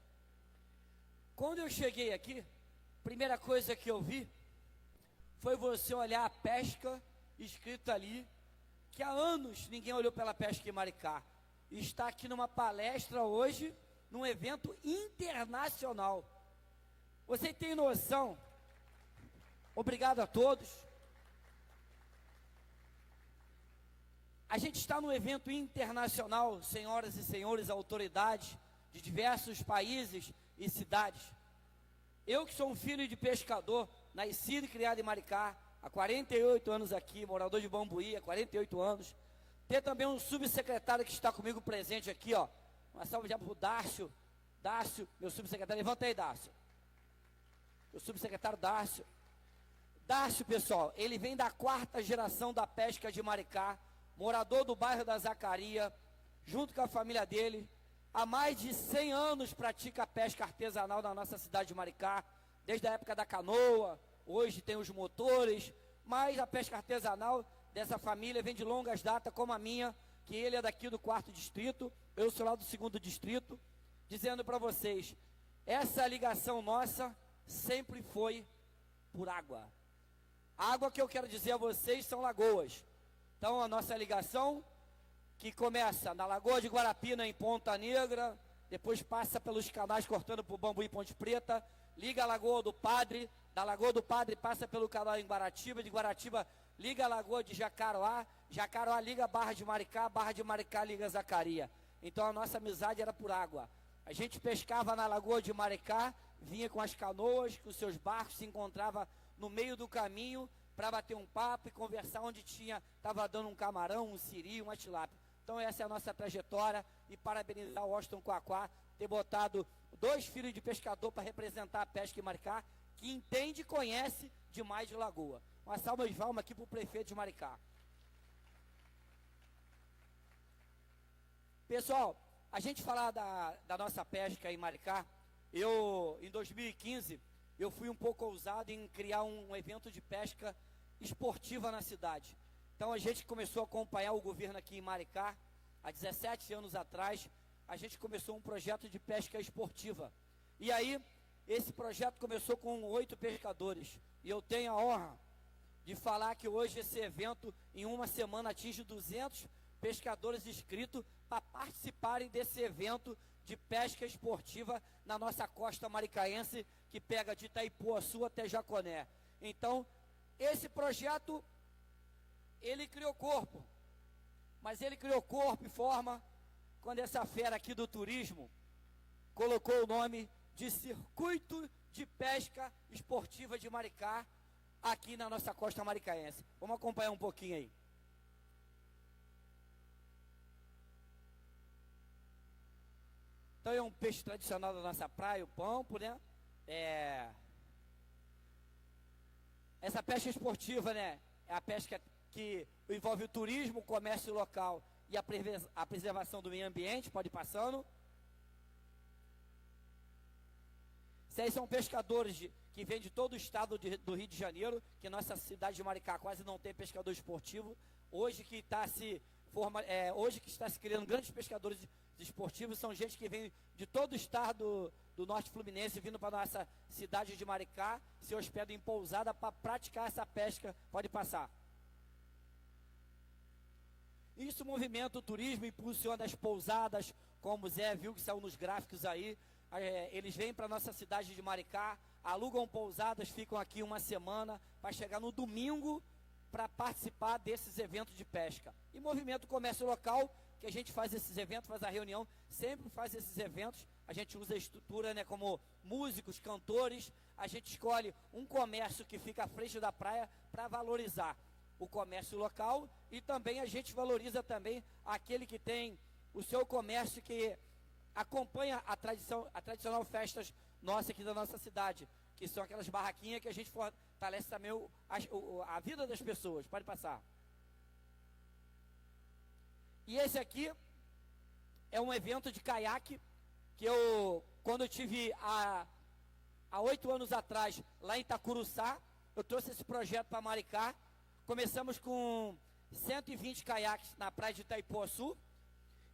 Quando eu cheguei aqui, primeira coisa que eu vi foi você olhar a pesca escrito ali, que há anos ninguém olhou pela pesca em Maricá, e está aqui numa palestra hoje, num evento internacional. Você tem noção? Obrigado a todos. A gente está num evento internacional, senhoras e senhores, autoridades de diversos países e cidades. Eu que sou um filho de pescador, nascido e criado em Maricá, há 48 anos aqui, morador de Bambuí, há 48 anos. Ter também um subsecretário que está comigo presente aqui, ó. Uma salva de palmas para o Dácio. Dácio, meu subsecretário, levanta aí, Dácio. Meu subsecretário Dácio. Dácio, pessoal, ele vem da 4ª geração da pesca de Maricá, morador do bairro da Zacaria, junto com a família dele. Há mais de 100 anos pratica a pesca artesanal na nossa cidade de Maricá, desde a época da canoa. Hoje tem os motores, mas a pesca artesanal dessa família vem de longas datas, como a minha, que ele é daqui do 4º distrito, eu sou lá do 2º distrito, dizendo para vocês, essa ligação nossa sempre foi por água. A água que eu quero dizer a vocês são lagoas. Então a nossa ligação, que começa na Lagoa de Guarapina, em Ponta Negra, depois passa pelos canais cortando por Bambuí e Ponte Preta, liga a Lagoa do Padre, da Lagoa do Padre passa pelo canal em Guaratiba, de Guaratiba liga a Lagoa de Jacaroá, Jacaroá liga a Barra de Maricá liga Zacaria. Então a nossa amizade era por água. A gente pescava na Lagoa de Maricá vinha com as canoas, com seus barcos, se encontrava no meio do caminho para bater um papo e conversar onde estava dando um camarão, um siri, uma tilápia. Então essa é a nossa trajetória e parabenizar o Washington Quaquá ter botado 2 filhos de pescador para representar a pesca em Maricá, que entende e conhece demais de lagoa. Uma salva de palmas aqui para o prefeito de Maricá. Pessoal, a gente falar da nossa pesca em Maricá, em 2015, eu fui um pouco ousado em criar um evento de pesca esportiva na cidade. Então a gente começou a acompanhar o governo aqui em Maricá, há 17 anos atrás, a gente começou um projeto de pesca esportiva. E aí, esse projeto começou com 8 pescadores. E eu tenho a honra de falar que hoje esse evento, em uma semana, atinge 200 pescadores inscritos para participarem desse evento de pesca esportiva na nossa costa maricaense, que pega de Itaipuaçu até Jaconé. Então, esse projeto, ele criou corpo. Mas ele criou corpo e forma quando essa fera aqui do turismo colocou o nome de Circuito de Pesca Esportiva de Maricá, aqui na nossa costa maricaense. Vamos acompanhar um pouquinho aí. Então é um peixe tradicional da nossa praia, o pampo, né? Essa pesca esportiva, né? É a pesca que envolve o turismo, o comércio local e a preservação do meio ambiente. Pode ir passando. Esses são pescadores que vêm de todo o estado do Rio de Janeiro, que nossa cidade de Maricá quase não tem pescador esportivo. Hoje que está se criando grandes pescadores esportivos, são gente que vem de todo o estado do Norte Fluminense, vindo para a nossa cidade de Maricá, se hospedam em pousada para praticar essa pesca. Pode passar. Isso movimenta o turismo, impulsiona as pousadas, como o Zé viu que saiu nos gráficos aí. Eles vêm para a nossa cidade de Maricá, alugam pousadas, ficam aqui uma semana, para chegar no domingo para participar desses eventos de pesca. E movimenta o comércio local, que a gente faz esses eventos, faz a reunião, sempre faz esses eventos. A gente usa a estrutura, né, como músicos, cantores. A gente escolhe um comércio que fica à frente da praia para valorizar o comércio local, e também a gente valoriza também aquele que tem o seu comércio, que acompanha a tradicional festas nossa aqui da nossa cidade, que são aquelas barraquinhas que a gente fortalece também a vida das pessoas. Pode passar. E esse aqui é um evento de caiaque que quando eu tive há 8 anos atrás, lá em Itacuruçá, eu trouxe esse projeto para Maricá. Começamos com 120 caiaques na praia de Itaipuaçu.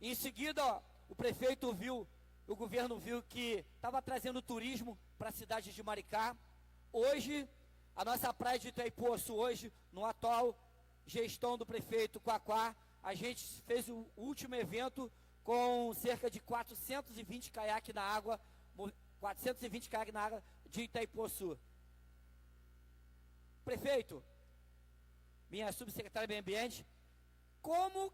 Em seguida, o prefeito viu, o governo viu que estava trazendo turismo para a cidade de Maricá. Hoje, a nossa praia de Itaipuaçu, hoje, no atual gestão do prefeito Quaquá, a gente fez o último evento com cerca de 420 caiaques na água, 420 caiaques na água de Itaipuaçu. Prefeito, minha subsecretária de Meio Ambiente, como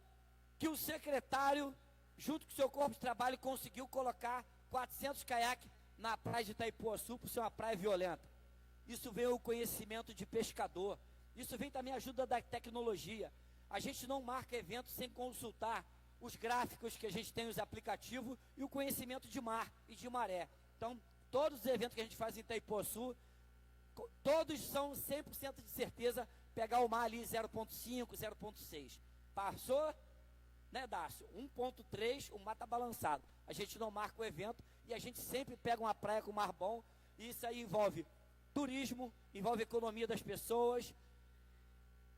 que o secretário, junto com o seu corpo de trabalho, conseguiu colocar 400 caiaques na praia de Itaipuaçu por ser uma praia violenta? Isso vem o conhecimento de pescador, isso vem também a ajuda da tecnologia. A gente não marca evento sem consultar os gráficos que a gente tem, os aplicativos e o conhecimento de mar e de maré. Então, todos os eventos que a gente faz em Itaipuaçu, todos são 100% de certeza pegar o mar ali 0.5, 0.6. Passou, né, Dácio? 1.3, o mar está balançado. A gente não marca o evento e a gente sempre pega uma praia com mar bom. E isso aí envolve turismo, envolve economia das pessoas.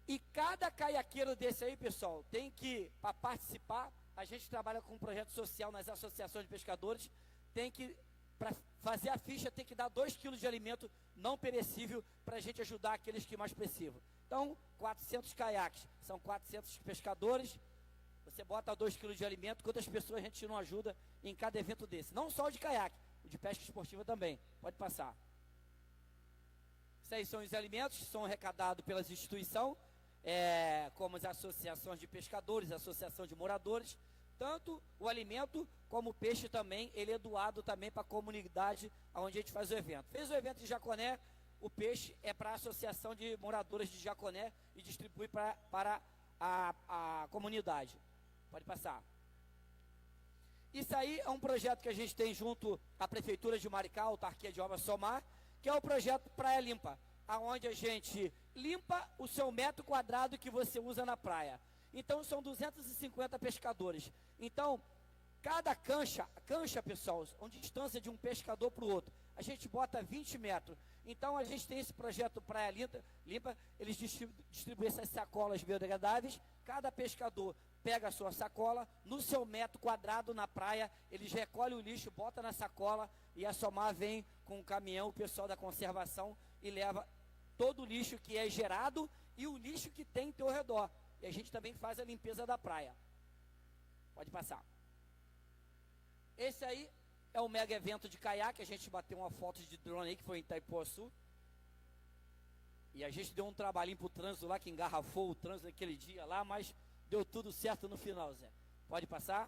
E cada caiaqueiro desse aí, pessoal, tem que, para participar, a gente trabalha com um projeto social nas associações de pescadores, tem que, para fazer a ficha, tem que dar 2 quilos de alimento não perecível para a gente ajudar aqueles que mais precisam. Então, 400 caiaques, são 400 pescadores, você bota 2 quilos de alimento, quantas pessoas a gente não ajuda em cada evento desse? Não só o de caiaque, o de pesca esportiva também, pode passar. Esses aí são os alimentos que são arrecadados pelas instituições, como as associações de pescadores, associação de moradores. tanto o alimento como o peixe também, ele é doado também para a comunidade onde a gente faz o evento. Fez o evento de Jaconé, o peixe é para a Associação de Moradores de Jaconé e distribui para a comunidade. Pode passar. Isso aí é um projeto que a gente tem junto à Prefeitura de Maricá, a Autarquia de Obras Somar, que é o projeto Praia Limpa, aonde a gente limpa o seu metro quadrado que você usa na praia. Então são 250 pescadores. Então, cada cancha, pessoal, uma distância de um pescador para o outro, a gente bota 20 metros. Então a gente tem esse projeto Praia Limpa, eles distribuem essas sacolas biodegradáveis, cada pescador pega a sua sacola, no seu metro quadrado na praia, eles recolhem o lixo, bota na sacola e a Somar vem com o caminhão, o pessoal da conservação, e leva todo o lixo que é gerado e o lixo que tem em teu redor. E a gente também faz a limpeza da praia. Pode passar. Esse aí é o mega evento de caiaque, a gente bateu uma foto de drone aí, que foi em Itaipuaçu. E a gente deu um trabalhinho pro trânsito lá, que engarrafou o trânsito naquele dia lá, mas deu tudo certo no final, Zé. Pode passar?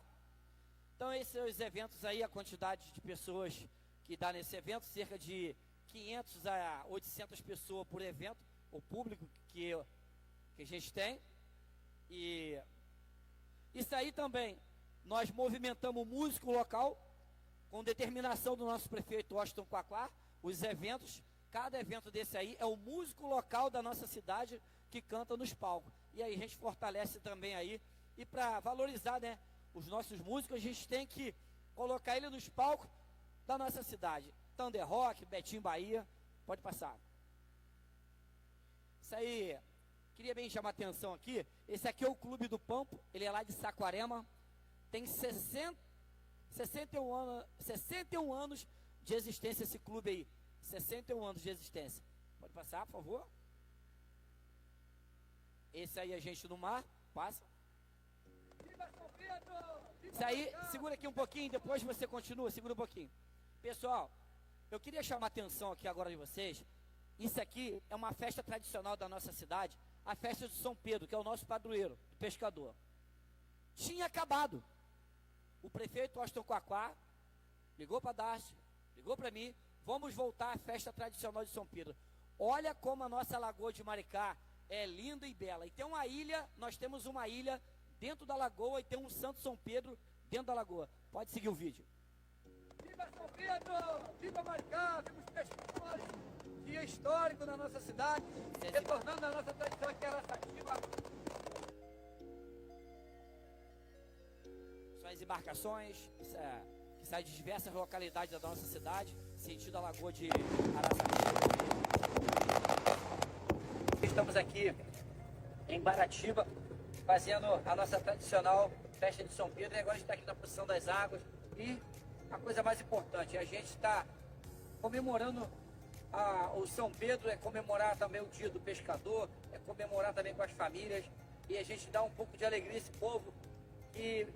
Então esses são os eventos aí, a quantidade de pessoas que dá nesse evento, cerca de 500 a 800 pessoas por evento, o público que a gente tem. E isso aí também, nós movimentamos o músico local, com determinação do nosso prefeito Washington Quaquá, os eventos, cada evento desse aí é o músico local da nossa cidade que canta nos palcos. E aí a gente fortalece também aí, e para valorizar, né, os nossos músicos, a gente tem que colocar ele nos palcos da nossa cidade. Thunder Rock, Betim Bahia, pode passar. Isso aí, queria bem chamar a atenção aqui, esse aqui é o Clube do Pampo, ele é lá de Saquarema, tem 61 anos de existência esse clube aí, 61 anos de existência. Pode passar, por favor. Esse aí é Gente no Mar, passa. Isso aí, segura aqui um pouquinho, depois você continua, segura um pouquinho. Pessoal, eu queria chamar a atenção aqui agora de vocês. Isso aqui é uma festa tradicional da nossa cidade, a festa de São Pedro, que é o nosso padroeiro, do pescador. Tinha acabado. O prefeito Washington Quaquá ligou para Darcy, ligou para mim, vamos voltar à festa tradicional de São Pedro. Olha como a nossa Lagoa de Maricá é linda e bela. E tem uma ilha, nós temos uma ilha dentro da lagoa e tem um Santo São Pedro dentro da lagoa. Pode seguir o vídeo. Viva São Pedro! Viva Maricá! Viva os pescadores! Dia histórico na nossa cidade, retornando à nossa tradição que era Araçatiba. São as embarcações que saem de diversas localidades da nossa cidade, sentido a Lagoa de Araçatiba. Estamos aqui em Baratiba, fazendo a nossa tradicional festa de São Pedro, e agora a gente está aqui na procissão das águas. E a coisa mais importante, a gente está comemorando o São Pedro, é comemorar também o dia do pescador, é comemorar também com as famílias, e a gente dá um pouco de alegria a esse povo que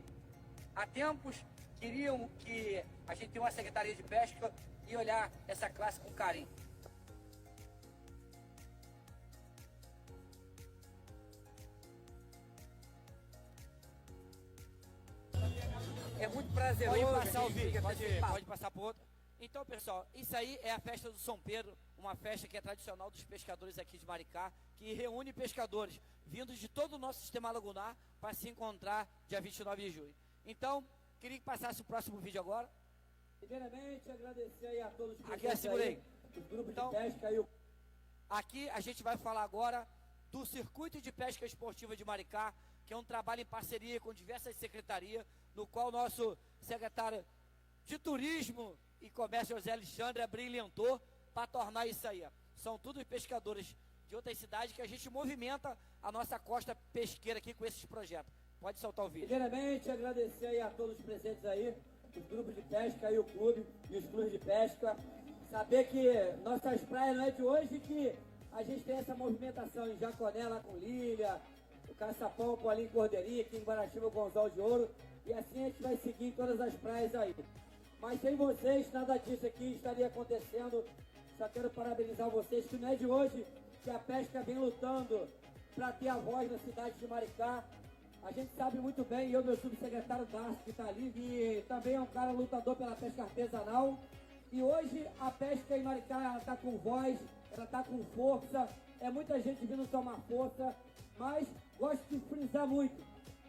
há tempos queriam que a gente tenha uma secretaria de pesca e olhar essa classe com carinho. É muito prazeroso. Pode passar o vídeo, pode passar por outro. Então, pessoal, isso aí é a festa do São Pedro, uma festa que é tradicional dos pescadores aqui de Maricá, que reúne pescadores vindos de todo o nosso sistema lagunar para se encontrar dia 29 de julho. Então, queria que passasse o próximo vídeo agora. Primeiramente, agradecer aí a todos que aqui eu segurei. Os grupos então, de pesca aí. Aqui a gente vai falar agora do Circuito de Pesca Esportiva de Maricá, que é um trabalho em parceria com diversas secretarias, no qual o nosso secretário de Turismo e Comércio, José Alexandre, brilhantou para tornar isso aí. São todos pescadores de outras cidades que a gente movimenta a nossa costa pesqueira aqui com esses projetos. Pode soltar o vídeo. Primeiramente, agradecer aí a todos os presentes aí, os grupos de pesca aí, o clube e os clubes de pesca. Saber que nossas praias não é de hoje que a gente tem essa movimentação em Jaconé, lá com Lília, o Caçapão com ali em Cordeirinha, aqui em Guaratiba, Gonçalo de Ouro. E assim a gente vai seguir em todas as praias aí. Mas sem vocês, nada disso aqui estaria acontecendo. Só quero parabenizar vocês, que não é de hoje que a pesca vem lutando para ter a voz na cidade de Maricá. A gente sabe muito bem, eu, meu subsecretário Darcy, que está ali, que também é um cara lutador pela pesca artesanal. E hoje a pesca em Maricá, ela está com voz, ela está com força, é muita gente vindo tomar força, mas gosto de frisar muito.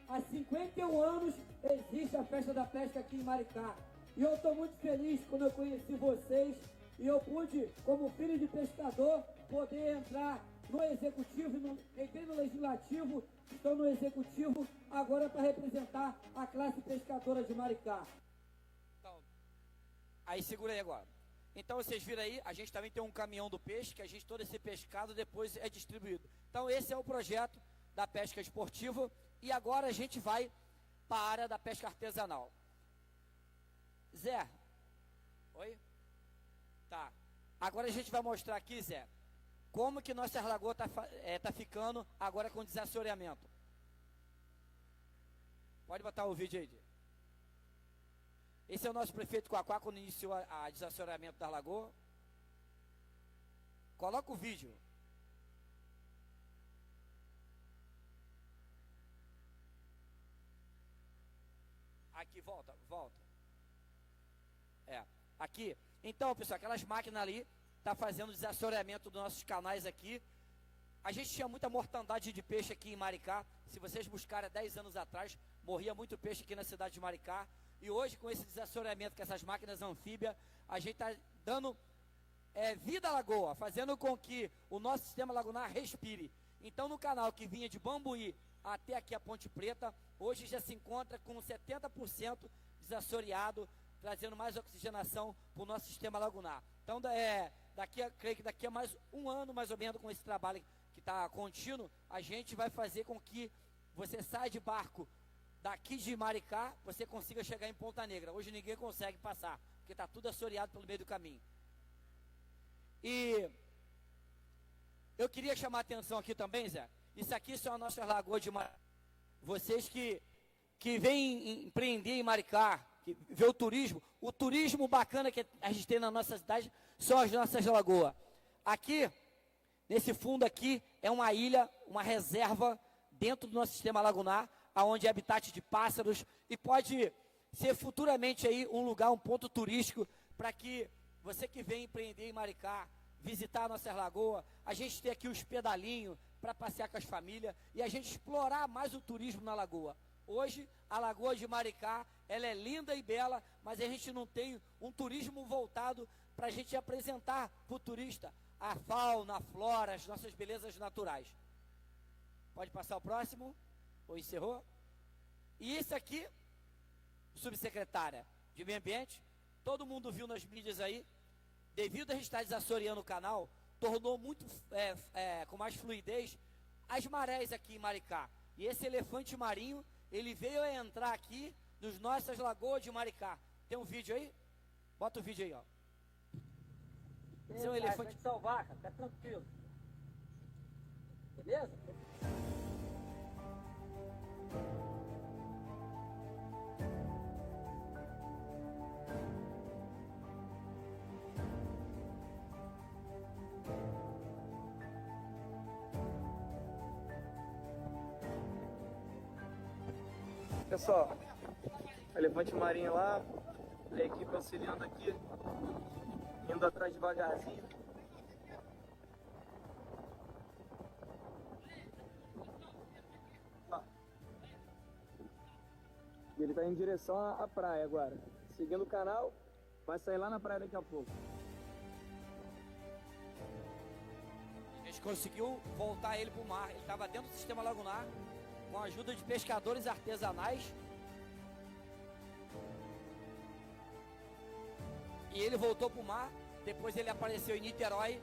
Há 51 anos existe a festa da pesca aqui em Maricá. E eu estou muito feliz quando eu conheci vocês e eu pude, como filho de pescador, poder entrar no executivo, entrei no legislativo, estou no executivo agora para representar a classe pescadora de Maricá. Então, aí segura aí agora. Então vocês viram aí, a gente também tem um caminhão do peixe, que a gente, todo esse pescado depois é distribuído. Então esse é o projeto da pesca esportiva e agora a gente vai para a área da pesca artesanal. Zé, oi? Tá, agora a gente vai mostrar aqui, Zé, como que nossa lagoa tá ficando agora com desassoreamento. Pode botar o vídeo aí. Esse é o nosso prefeito Quaquá quando iniciou a desassoreamento da lagoa. Coloca o vídeo. Aqui, volta. Aqui. Então, pessoal, aquelas máquinas ali tá fazendo desassoreamento dos nossos canais aqui. A gente tinha muita mortandade de peixe aqui em Maricá. Se vocês buscarem 10 anos atrás, morria muito peixe aqui na cidade de Maricá. E hoje, com esse desassoreamento, com essas máquinas anfíbias, a gente está dando vida à lagoa, fazendo com que o nosso sistema lagunar respire. Então, no canal que vinha de Bambuí até aqui a Ponte Preta, hoje já se encontra com 70% desassoreado, trazendo mais oxigenação para o nosso sistema lagunar. Então, creio que daqui a mais um ano, mais ou menos, com esse trabalho que está contínuo, a gente vai fazer com que você saia de barco daqui de Maricá, você consiga chegar em Ponta Negra. Hoje ninguém consegue passar, porque está tudo assoreado pelo meio do caminho. E eu queria chamar a atenção aqui também, Zé. Isso aqui são as nossas lagoas de Maricá. Vocês que vêm empreender em Maricá, que vê o turismo bacana que a gente tem na nossa cidade, são as nossas lagoas. Aqui, nesse fundo aqui, é uma ilha, uma reserva dentro do nosso sistema lagunar, aonde é habitat de pássaros e pode ser futuramente aí um lugar, um ponto turístico para que você que vem empreender em Maricá, visitar a nossa lagoa, a gente ter aqui os pedalinhos para passear com as famílias e a gente explorar mais o turismo na lagoa. Hoje, a Lagoa de Maricá, ela é linda e bela, mas a gente não tem um turismo voltado para a gente apresentar para o turista a fauna, a flora, as nossas belezas naturais. Pode passar o próximo? Ou encerrou? E isso aqui, subsecretária de Meio Ambiente, todo mundo viu nas mídias aí, devido a gente estar desassoreando o canal, tornou muito, com mais fluidez, as marés aqui em Maricá. E esse elefante marinho, ele veio a entrar aqui nas nossas lagoas de Maricá. Tem um vídeo aí? Bota o vídeo aí, ó. Esse é um elefante. Salvar, tá tranquilo. Beleza? Pessoal, elefante marinho lá, a equipe auxiliando aqui, indo atrás devagarzinho. Ó. Ele está em direção à praia agora, seguindo o canal, vai sair lá na praia daqui a pouco. A gente conseguiu voltar ele para o mar, ele estava dentro do sistema lagunar, com a ajuda de pescadores artesanais. E ele voltou para o mar, depois ele apareceu em Niterói,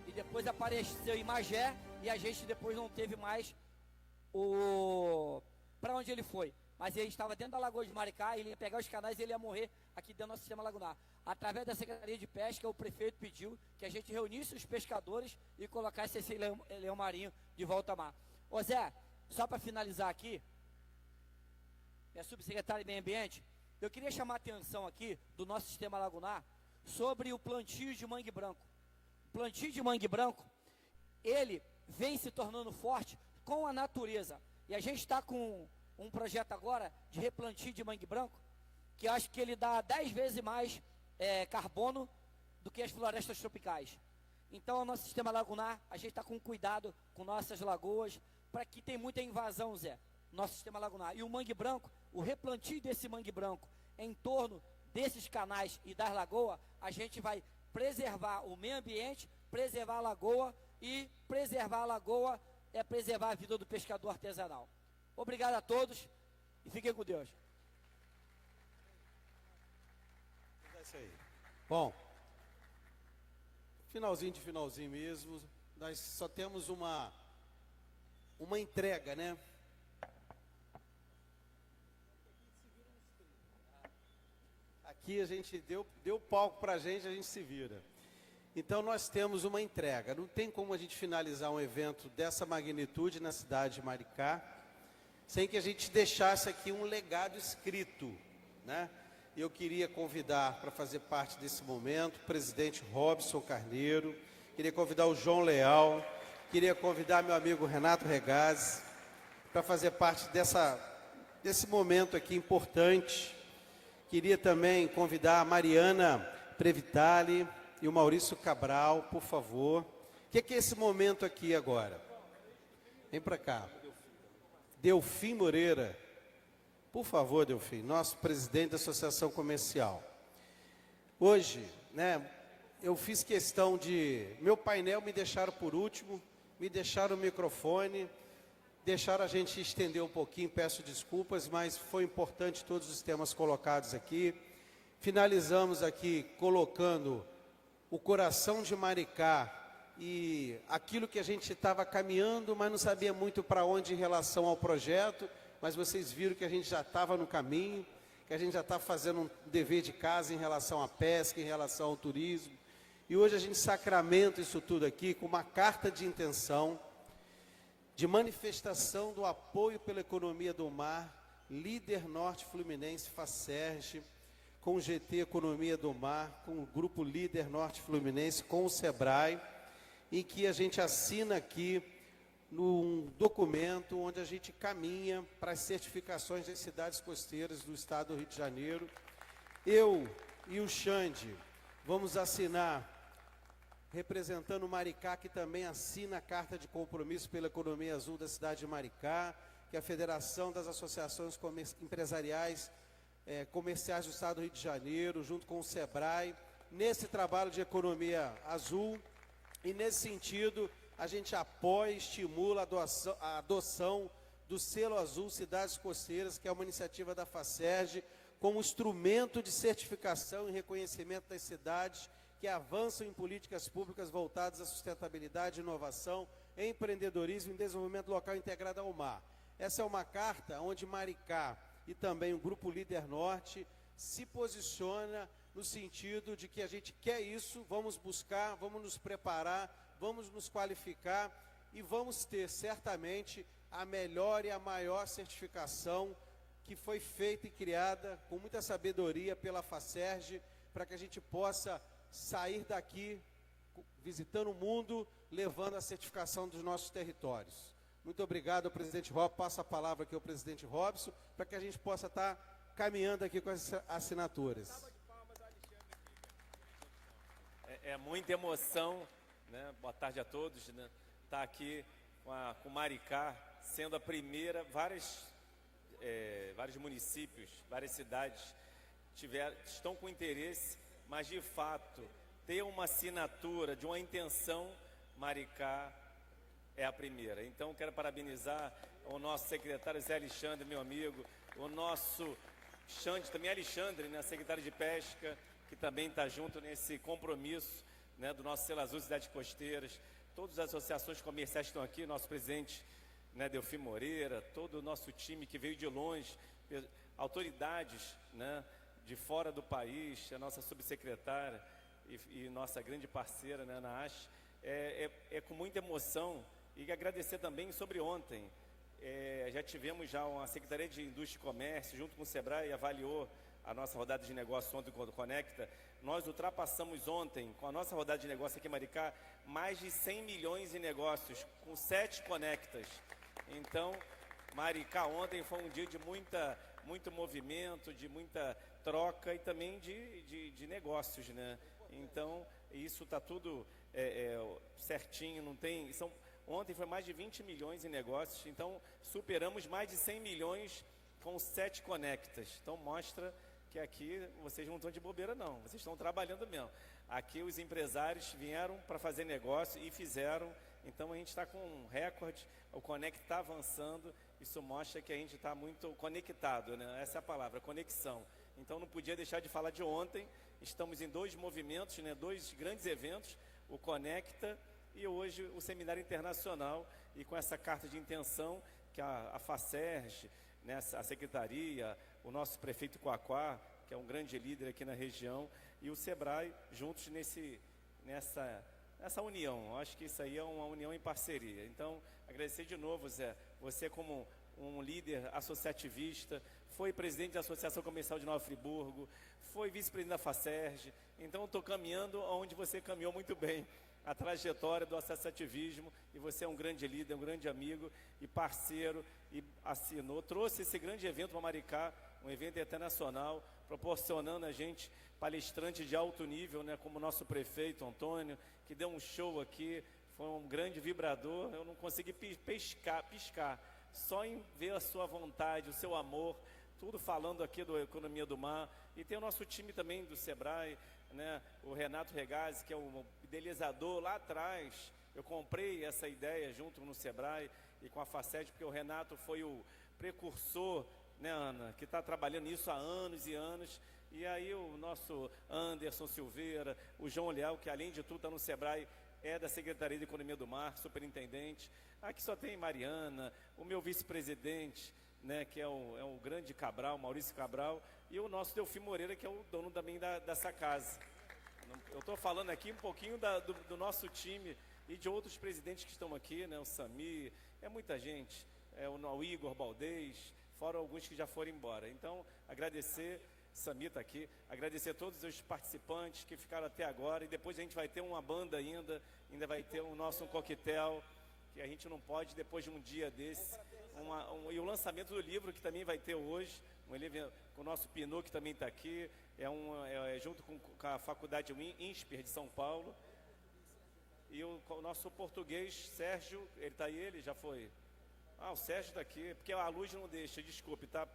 e depois apareceu em Magé, e a gente depois não teve mais para onde ele foi. Mas ele estava dentro da Lagoa de Maricá, ele ia pegar os canais e ele ia morrer aqui dentro do nosso sistema lagunar. Através da Secretaria de Pesca, o prefeito pediu que a gente reunisse os pescadores e colocasse esse leão marinho de volta ao mar. Ô Zé, só para finalizar aqui, minha subsecretária de Meio Ambiente, eu queria chamar a atenção aqui do nosso sistema lagunar sobre o plantio de mangue branco. O plantio de mangue branco, ele vem se tornando forte com a natureza. E a gente está com um projeto agora de replantio de mangue branco, que acho que ele dá 10 vezes mais carbono do que as florestas tropicais. Então, o nosso sistema lagunar, a gente está com cuidado com nossas lagoas, para que tem muita invasão, Zé, no nosso sistema lagunar. E o mangue branco, o replantio desse mangue branco em torno desses canais e das lagoas, a gente vai preservar o meio ambiente, preservar a lagoa, e preservar a lagoa é preservar a vida do pescador artesanal. Obrigado a todos e fiquem com Deus. É isso aí. Bom, finalzinho mesmo, nós só temos uma entrega, né? Aqui a gente deu palco para a gente se vira. Então nós temos uma entrega. Não tem como a gente finalizar um evento dessa magnitude na cidade de Maricá sem que a gente deixasse aqui um legado escrito, né? Eu queria convidar para fazer parte desse momento o presidente Robson Carneiro, queria convidar o João Leal, queria convidar meu amigo Renato Regazzi para fazer parte desse momento aqui importante. Queria também convidar a Mariana Previtali e o Maurício Cabral, por favor. O que é esse momento aqui agora? Vem para cá. Delfim Moreira. Por favor, Delfim, nosso presidente da Associação Comercial. Hoje, né, eu fiz questão de... Meu painel me deixaram por último, me deixaram o microfone, deixaram a gente estender um pouquinho, peço desculpas, mas foi importante todos os temas colocados aqui. Finalizamos aqui colocando o coração de Maricá e aquilo que a gente estava caminhando, mas não sabia muito para onde em relação ao projeto, mas vocês viram que a gente já estava no caminho, que a gente já está fazendo um dever de casa em relação à pesca, em relação ao turismo. E hoje a gente sacramenta isso tudo aqui com uma carta de intenção, de manifestação do apoio pela economia do mar, Líder Norte Fluminense, FACERJ, com o GT Economia do Mar, com o Grupo Líder Norte Fluminense, com o SEBRAE, em que a gente assina aqui num documento onde a gente caminha para as certificações das cidades costeiras do estado do Rio de Janeiro. Eu e o Xande vamos assinar, representando o Maricá, que também assina a Carta de Compromisso pela Economia Azul da cidade de Maricá, que é a Federação das Associações Empresariais Comerciais do estado do Rio de Janeiro, junto com o SEBRAE, nesse trabalho de economia azul. E nesse sentido, a gente apoia e estimula a adoção do selo azul Cidades Costeiras, que é uma iniciativa da FACERJ, como instrumento de certificação e reconhecimento das cidades que avançam em políticas públicas voltadas à sustentabilidade, inovação, empreendedorismo e desenvolvimento local integrado ao mar. Essa é uma carta onde Maricá e também o Grupo Líder Norte se posiciona no sentido de que a gente quer isso, vamos buscar, vamos nos preparar, vamos nos qualificar e vamos ter certamente a melhor e a maior certificação que foi feita e criada com muita sabedoria pela FACERJ, para que a gente possa sair daqui visitando o mundo, levando a certificação dos nossos territórios. Muito obrigado, presidente Robson. Passo a palavra aqui ao presidente Robson, para que a gente possa estar caminhando aqui com as assinaturas. É muita emoção, né? Boa tarde a todos, né? Tá aqui com Maricá, sendo a primeira, vários municípios, várias cidades estão com interesse, mas de fato, ter uma assinatura de uma intenção, Maricá é a primeira. Então, quero parabenizar o nosso secretário Zé Alexandre, meu amigo, o nosso Xande, também Alexandre, né, secretário de Pesca, que também está junto nesse compromisso, né, do nosso Selo Azul Cidades Costeiras, todas as associações comerciais estão aqui, nosso presidente, né, Delfim Moreira, todo o nosso time que veio de longe, autoridades, né, de fora do país, a nossa subsecretária e nossa grande parceira, né, Ana Ash, é com muita emoção. E agradecer também sobre ontem, já tivemos uma Secretaria de Indústria e Comércio, junto com o SEBRAE, avaliou a nossa rodada de negócio ontem com o Conecta. Nós ultrapassamos ontem, com a nossa rodada de negócio aqui em Maricá, mais de 100 milhões em negócios, com 7 Conectas. Então, Maricá ontem foi um dia de muito movimento, de muita troca e também de negócios, né? Então, isso está tudo certinho, não tem... Ontem foi mais de 20 milhões em negócios, então superamos mais de 100 milhões com 7 conectas. Então mostra que aqui vocês não estão de bobeira não, vocês estão trabalhando mesmo. Aqui os empresários vieram para fazer negócio e fizeram, então a gente está com um recorde, o Conect está avançando, isso mostra que a gente está muito conectado, né? Essa é a palavra, conexão. Então não podia deixar de falar de ontem, estamos em 2 movimentos, né? 2 grandes eventos, o Conecta e hoje o Seminário Internacional, e com essa carta de intenção que a FACERJ, né, a Secretaria, o nosso prefeito Quaquá, que é um grande líder aqui na região, e o SEBRAE, juntos nessa união. Eu acho que isso aí é uma união em parceria. Então, agradecer de novo, Zé, você como um líder associativista, foi presidente da Associação Comercial de Nova Friburgo, foi vice-presidente da FACERJ, então estou caminhando onde você caminhou muito bem, a trajetória do associativismo, e você é um grande líder, um grande amigo e parceiro, e trouxe esse grande evento para Maricá, um evento internacional, proporcionando a gente palestrante de alto nível, né, como o nosso prefeito Antônio, que deu um show aqui, foi um grande vibrador, eu não consegui piscar, só em ver a sua vontade, o seu amor, tudo falando aqui do Economia do Mar, e tem o nosso time também do SEBRAE, né, o Renato Regazzi, que é o idealizador lá atrás. Eu comprei essa ideia junto no SEBRAE e com a FACERJ, porque o Renato foi o precursor, né, Ana, que está trabalhando nisso há anos e anos. E aí o nosso Anderson Silveira, o João Leal, que além de tudo está no SEBRAE, é da Secretaria de Economia do Mar, superintendente. Aqui só tem Mariana, o meu vice-presidente, né, que é o grande Cabral, Maurício Cabral, e o nosso Delfim Moreira, que é o dono também dessa casa. Eu estou falando aqui um pouquinho do nosso time e de outros presidentes que estão aqui, né, o Sami, é muita gente, o Igor Baldez, fora alguns que já foram embora. Então, agradecer, Sami está aqui, agradecer a todos os participantes que ficaram até agora, e depois a gente vai ter uma banda ainda vai ter um coquetel, que a gente não pode, depois de um dia desse, e o lançamento do livro, que também vai ter hoje, com o nosso Pinot, que também está aqui, junto com a Faculdade INSPER de São Paulo, e o nosso português, Sérgio, ele está aí, ele já foi? O Sérgio está aqui, porque a luz não deixa, desculpe, tá?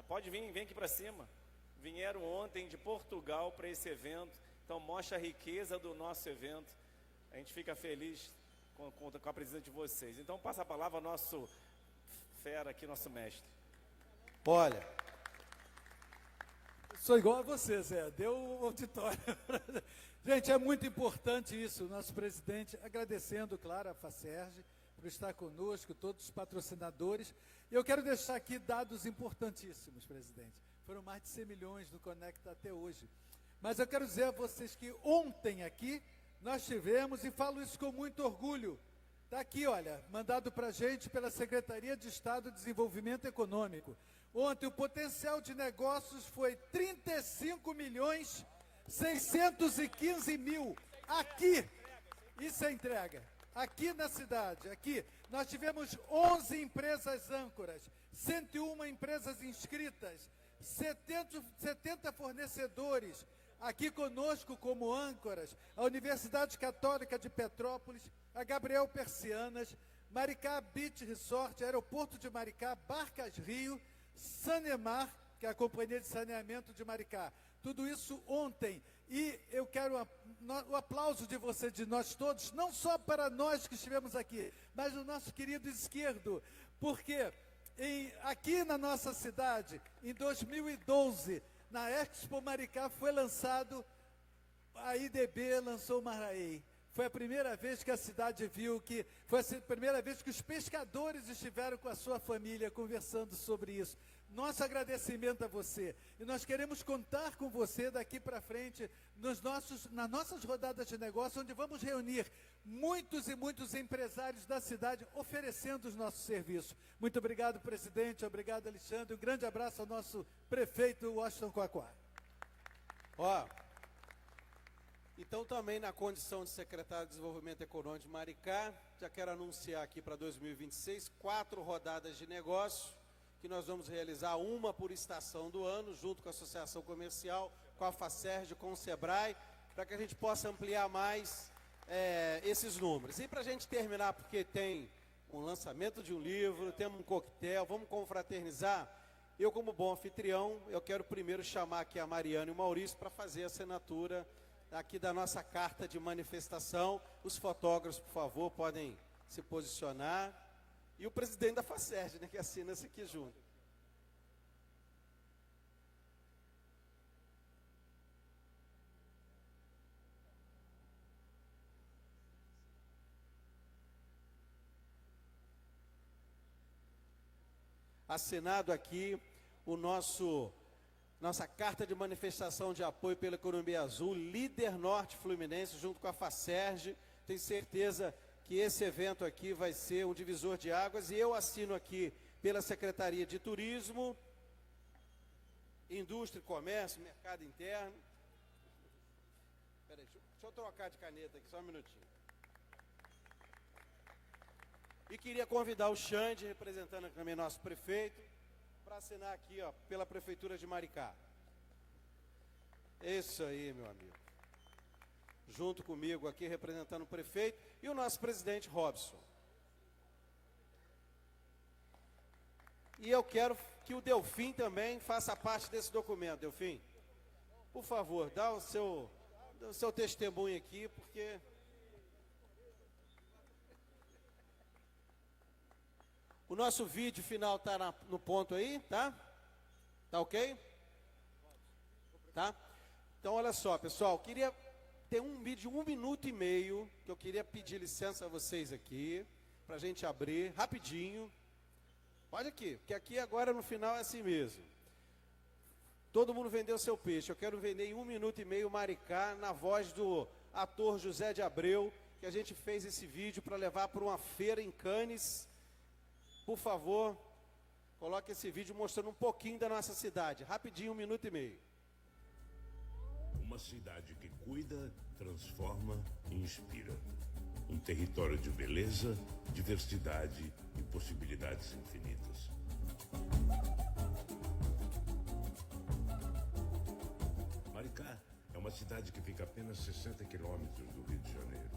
Pode vir, vem aqui para cima. Vieram ontem de Portugal para esse evento, então mostra a riqueza do nosso evento. A gente fica feliz com a presença de vocês. Então passa a palavra ao nosso fera aqui, nosso mestre. Olha, sou igual a você, Zé, deu o auditório. Gente, é muito importante isso, nosso presidente, agradecendo, claro, a FACERJ por estar conosco, todos os patrocinadores. E eu quero deixar aqui dados importantíssimos, presidente. Foram mais de 100 milhões no Conecta até hoje. Mas eu quero dizer a vocês que ontem aqui nós tivemos, e falo isso com muito orgulho, está aqui, olha, mandado para a gente pela Secretaria de Estado de Desenvolvimento Econômico. Ontem o potencial de negócios foi 35 milhões 615 mil. Aqui, isso é entrega. Aqui na cidade, aqui, nós tivemos 11 empresas âncoras, 101 empresas inscritas, 70 fornecedores, aqui conosco como âncoras, a Universidade Católica de Petrópolis, a Gabriel Persianas, Maricá Beach Resort, Aeroporto de Maricá, Barcas Rio, Sanemar, que é a Companhia de Saneamento de Maricá. Tudo isso ontem. E eu quero o aplauso de você, de nós todos, não só para nós que estivemos aqui, mas do nosso querido esquerdo, porque aqui na nossa cidade, em 2012, na Expo Maricá, foi lançado, a IDB lançou o Maraí. Foi a primeira vez que a cidade viu que, foi a primeira vez que os pescadores estiveram com a sua família conversando sobre isso. Nosso agradecimento a você. E nós queremos contar com você daqui para frente nas nossas rodadas de negócio, onde vamos reunir muitos e muitos empresários da cidade oferecendo os nossos serviços. Muito obrigado, presidente. Obrigado, Alexandre. Um grande abraço ao nosso prefeito, Washington Quaquá. Então, também na condição de secretário de Desenvolvimento Econômico de Maricá, já quero anunciar aqui para 2026, 4 rodadas de negócio, que nós vamos realizar, uma por estação do ano, junto com a Associação Comercial, com a FACERJ, com o SEBRAE, para que a gente possa ampliar mais esses números. E para a gente terminar, porque tem um lançamento de um livro, temos um coquetel, vamos confraternizar. Eu, como bom anfitrião, eu quero primeiro chamar aqui a Mariana e o Maurício para fazer a assinatura aqui da nossa carta de manifestação. Os fotógrafos, por favor, podem se posicionar. E o presidente da FACERJ, né, que assina isso aqui junto. Assinado aqui o nossa carta de manifestação de apoio pela economia azul, líder norte fluminense, junto com a FACERJ. Tenho certeza que esse evento aqui vai ser um divisor de águas, e eu assino aqui pela Secretaria de Turismo, Indústria e Comércio, Mercado Interno. Peraí, deixa eu trocar de caneta aqui, só um minutinho. E queria convidar o Xande, representando também nosso prefeito, para assinar aqui, ó, pela Prefeitura de Maricá. Isso aí, meu amigo. Junto comigo aqui, representando o prefeito e o nosso presidente Robson. E eu quero que o Delfim também faça parte desse documento. Delfim, por favor, dá o seu testemunho aqui, porque... O nosso vídeo final está no ponto aí, tá? Tá ok? Tá? Então, olha só, pessoal, queria ter um vídeo de 1 minuto e meio, que eu queria pedir licença a vocês aqui, para a gente abrir, rapidinho. Pode aqui, porque aqui agora no final é assim mesmo. Todo mundo vendeu seu peixe, eu quero vender em 1 minuto e meio Maricá, na voz do ator José de Abreu, que a gente fez esse vídeo para levar para uma feira em Cannes. Por favor, coloque esse vídeo mostrando um pouquinho da nossa cidade. Rapidinho, 1 minuto e meio. Uma cidade que cuida, transforma e inspira. Um território de beleza, diversidade e possibilidades infinitas. Maricá é uma cidade que fica a apenas 60 quilômetros do Rio de Janeiro.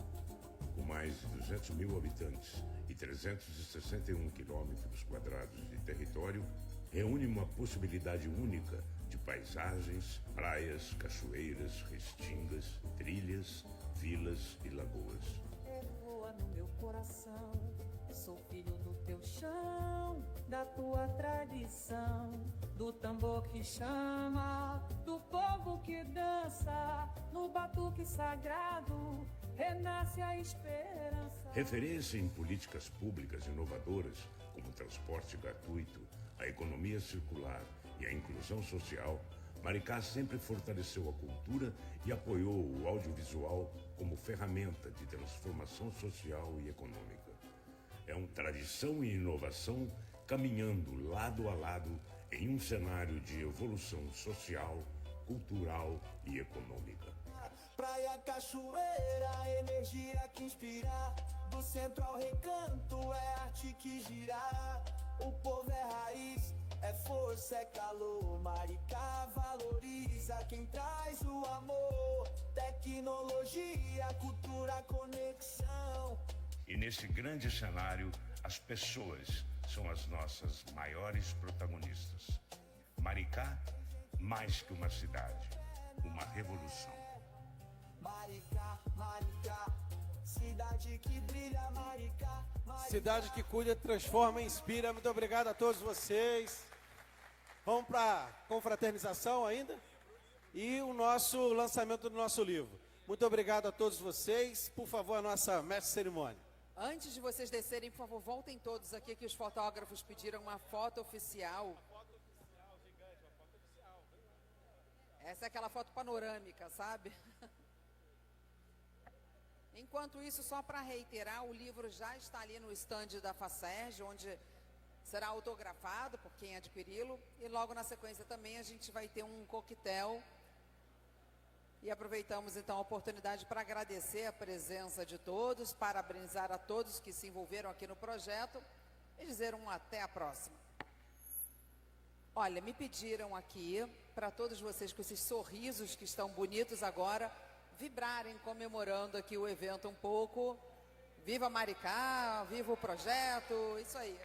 Com mais de 200 mil habitantes e 361 quilômetros quadrados de território, reúne uma possibilidade única de paisagens, praias, cachoeiras, restingas, trilhas, vilas e lagoas. Voa no meu coração, sou filho do teu chão, da tua tradição, do tambor que chama, do povo que dança, no batuque sagrado, renasce a esperança. Referência em políticas públicas inovadoras, como o transporte gratuito, a economia circular e a inclusão social, Maricá sempre fortaleceu a cultura e apoiou o audiovisual como ferramenta de transformação social e econômica. É uma tradição e inovação caminhando lado a lado em um cenário de evolução social, cultural e econômica. Praia, cachoeira, energia que inspira, do centro ao recanto é arte que gira. O povo é raiz, é força, é calor. Maricá valoriza quem traz o amor. Tecnologia, cultura, conexão. E nesse grande cenário, as pessoas são as nossas maiores protagonistas. Maricá, mais que uma cidade, uma revolução. Maricá, Maricá, cidade que brilha, Maricá, Maricá. Cidade que cuida, transforma e inspira. Muito obrigado a todos vocês. Vamos para a confraternização ainda? E o nosso lançamento do nosso livro. Muito obrigado a todos vocês. Por favor, a nossa mestre de cerimônia. Antes de vocês descerem, por favor, voltem todos aqui, que os fotógrafos pediram uma foto oficial. Essa é aquela foto panorâmica, sabe? Enquanto isso, só para reiterar, o livro já está ali no estande da FACERJ, onde será autografado por quem adquiri-lo. E logo na sequência também a gente vai ter um coquetel. E aproveitamos então a oportunidade para agradecer a presença de todos, parabenizar a todos que se envolveram aqui no projeto e dizer um até a próxima. Olha, me pediram aqui, para todos vocês com esses sorrisos que estão bonitos agora, vibrarem comemorando aqui o evento um pouco. Viva Maricá, viva o projeto, isso aí.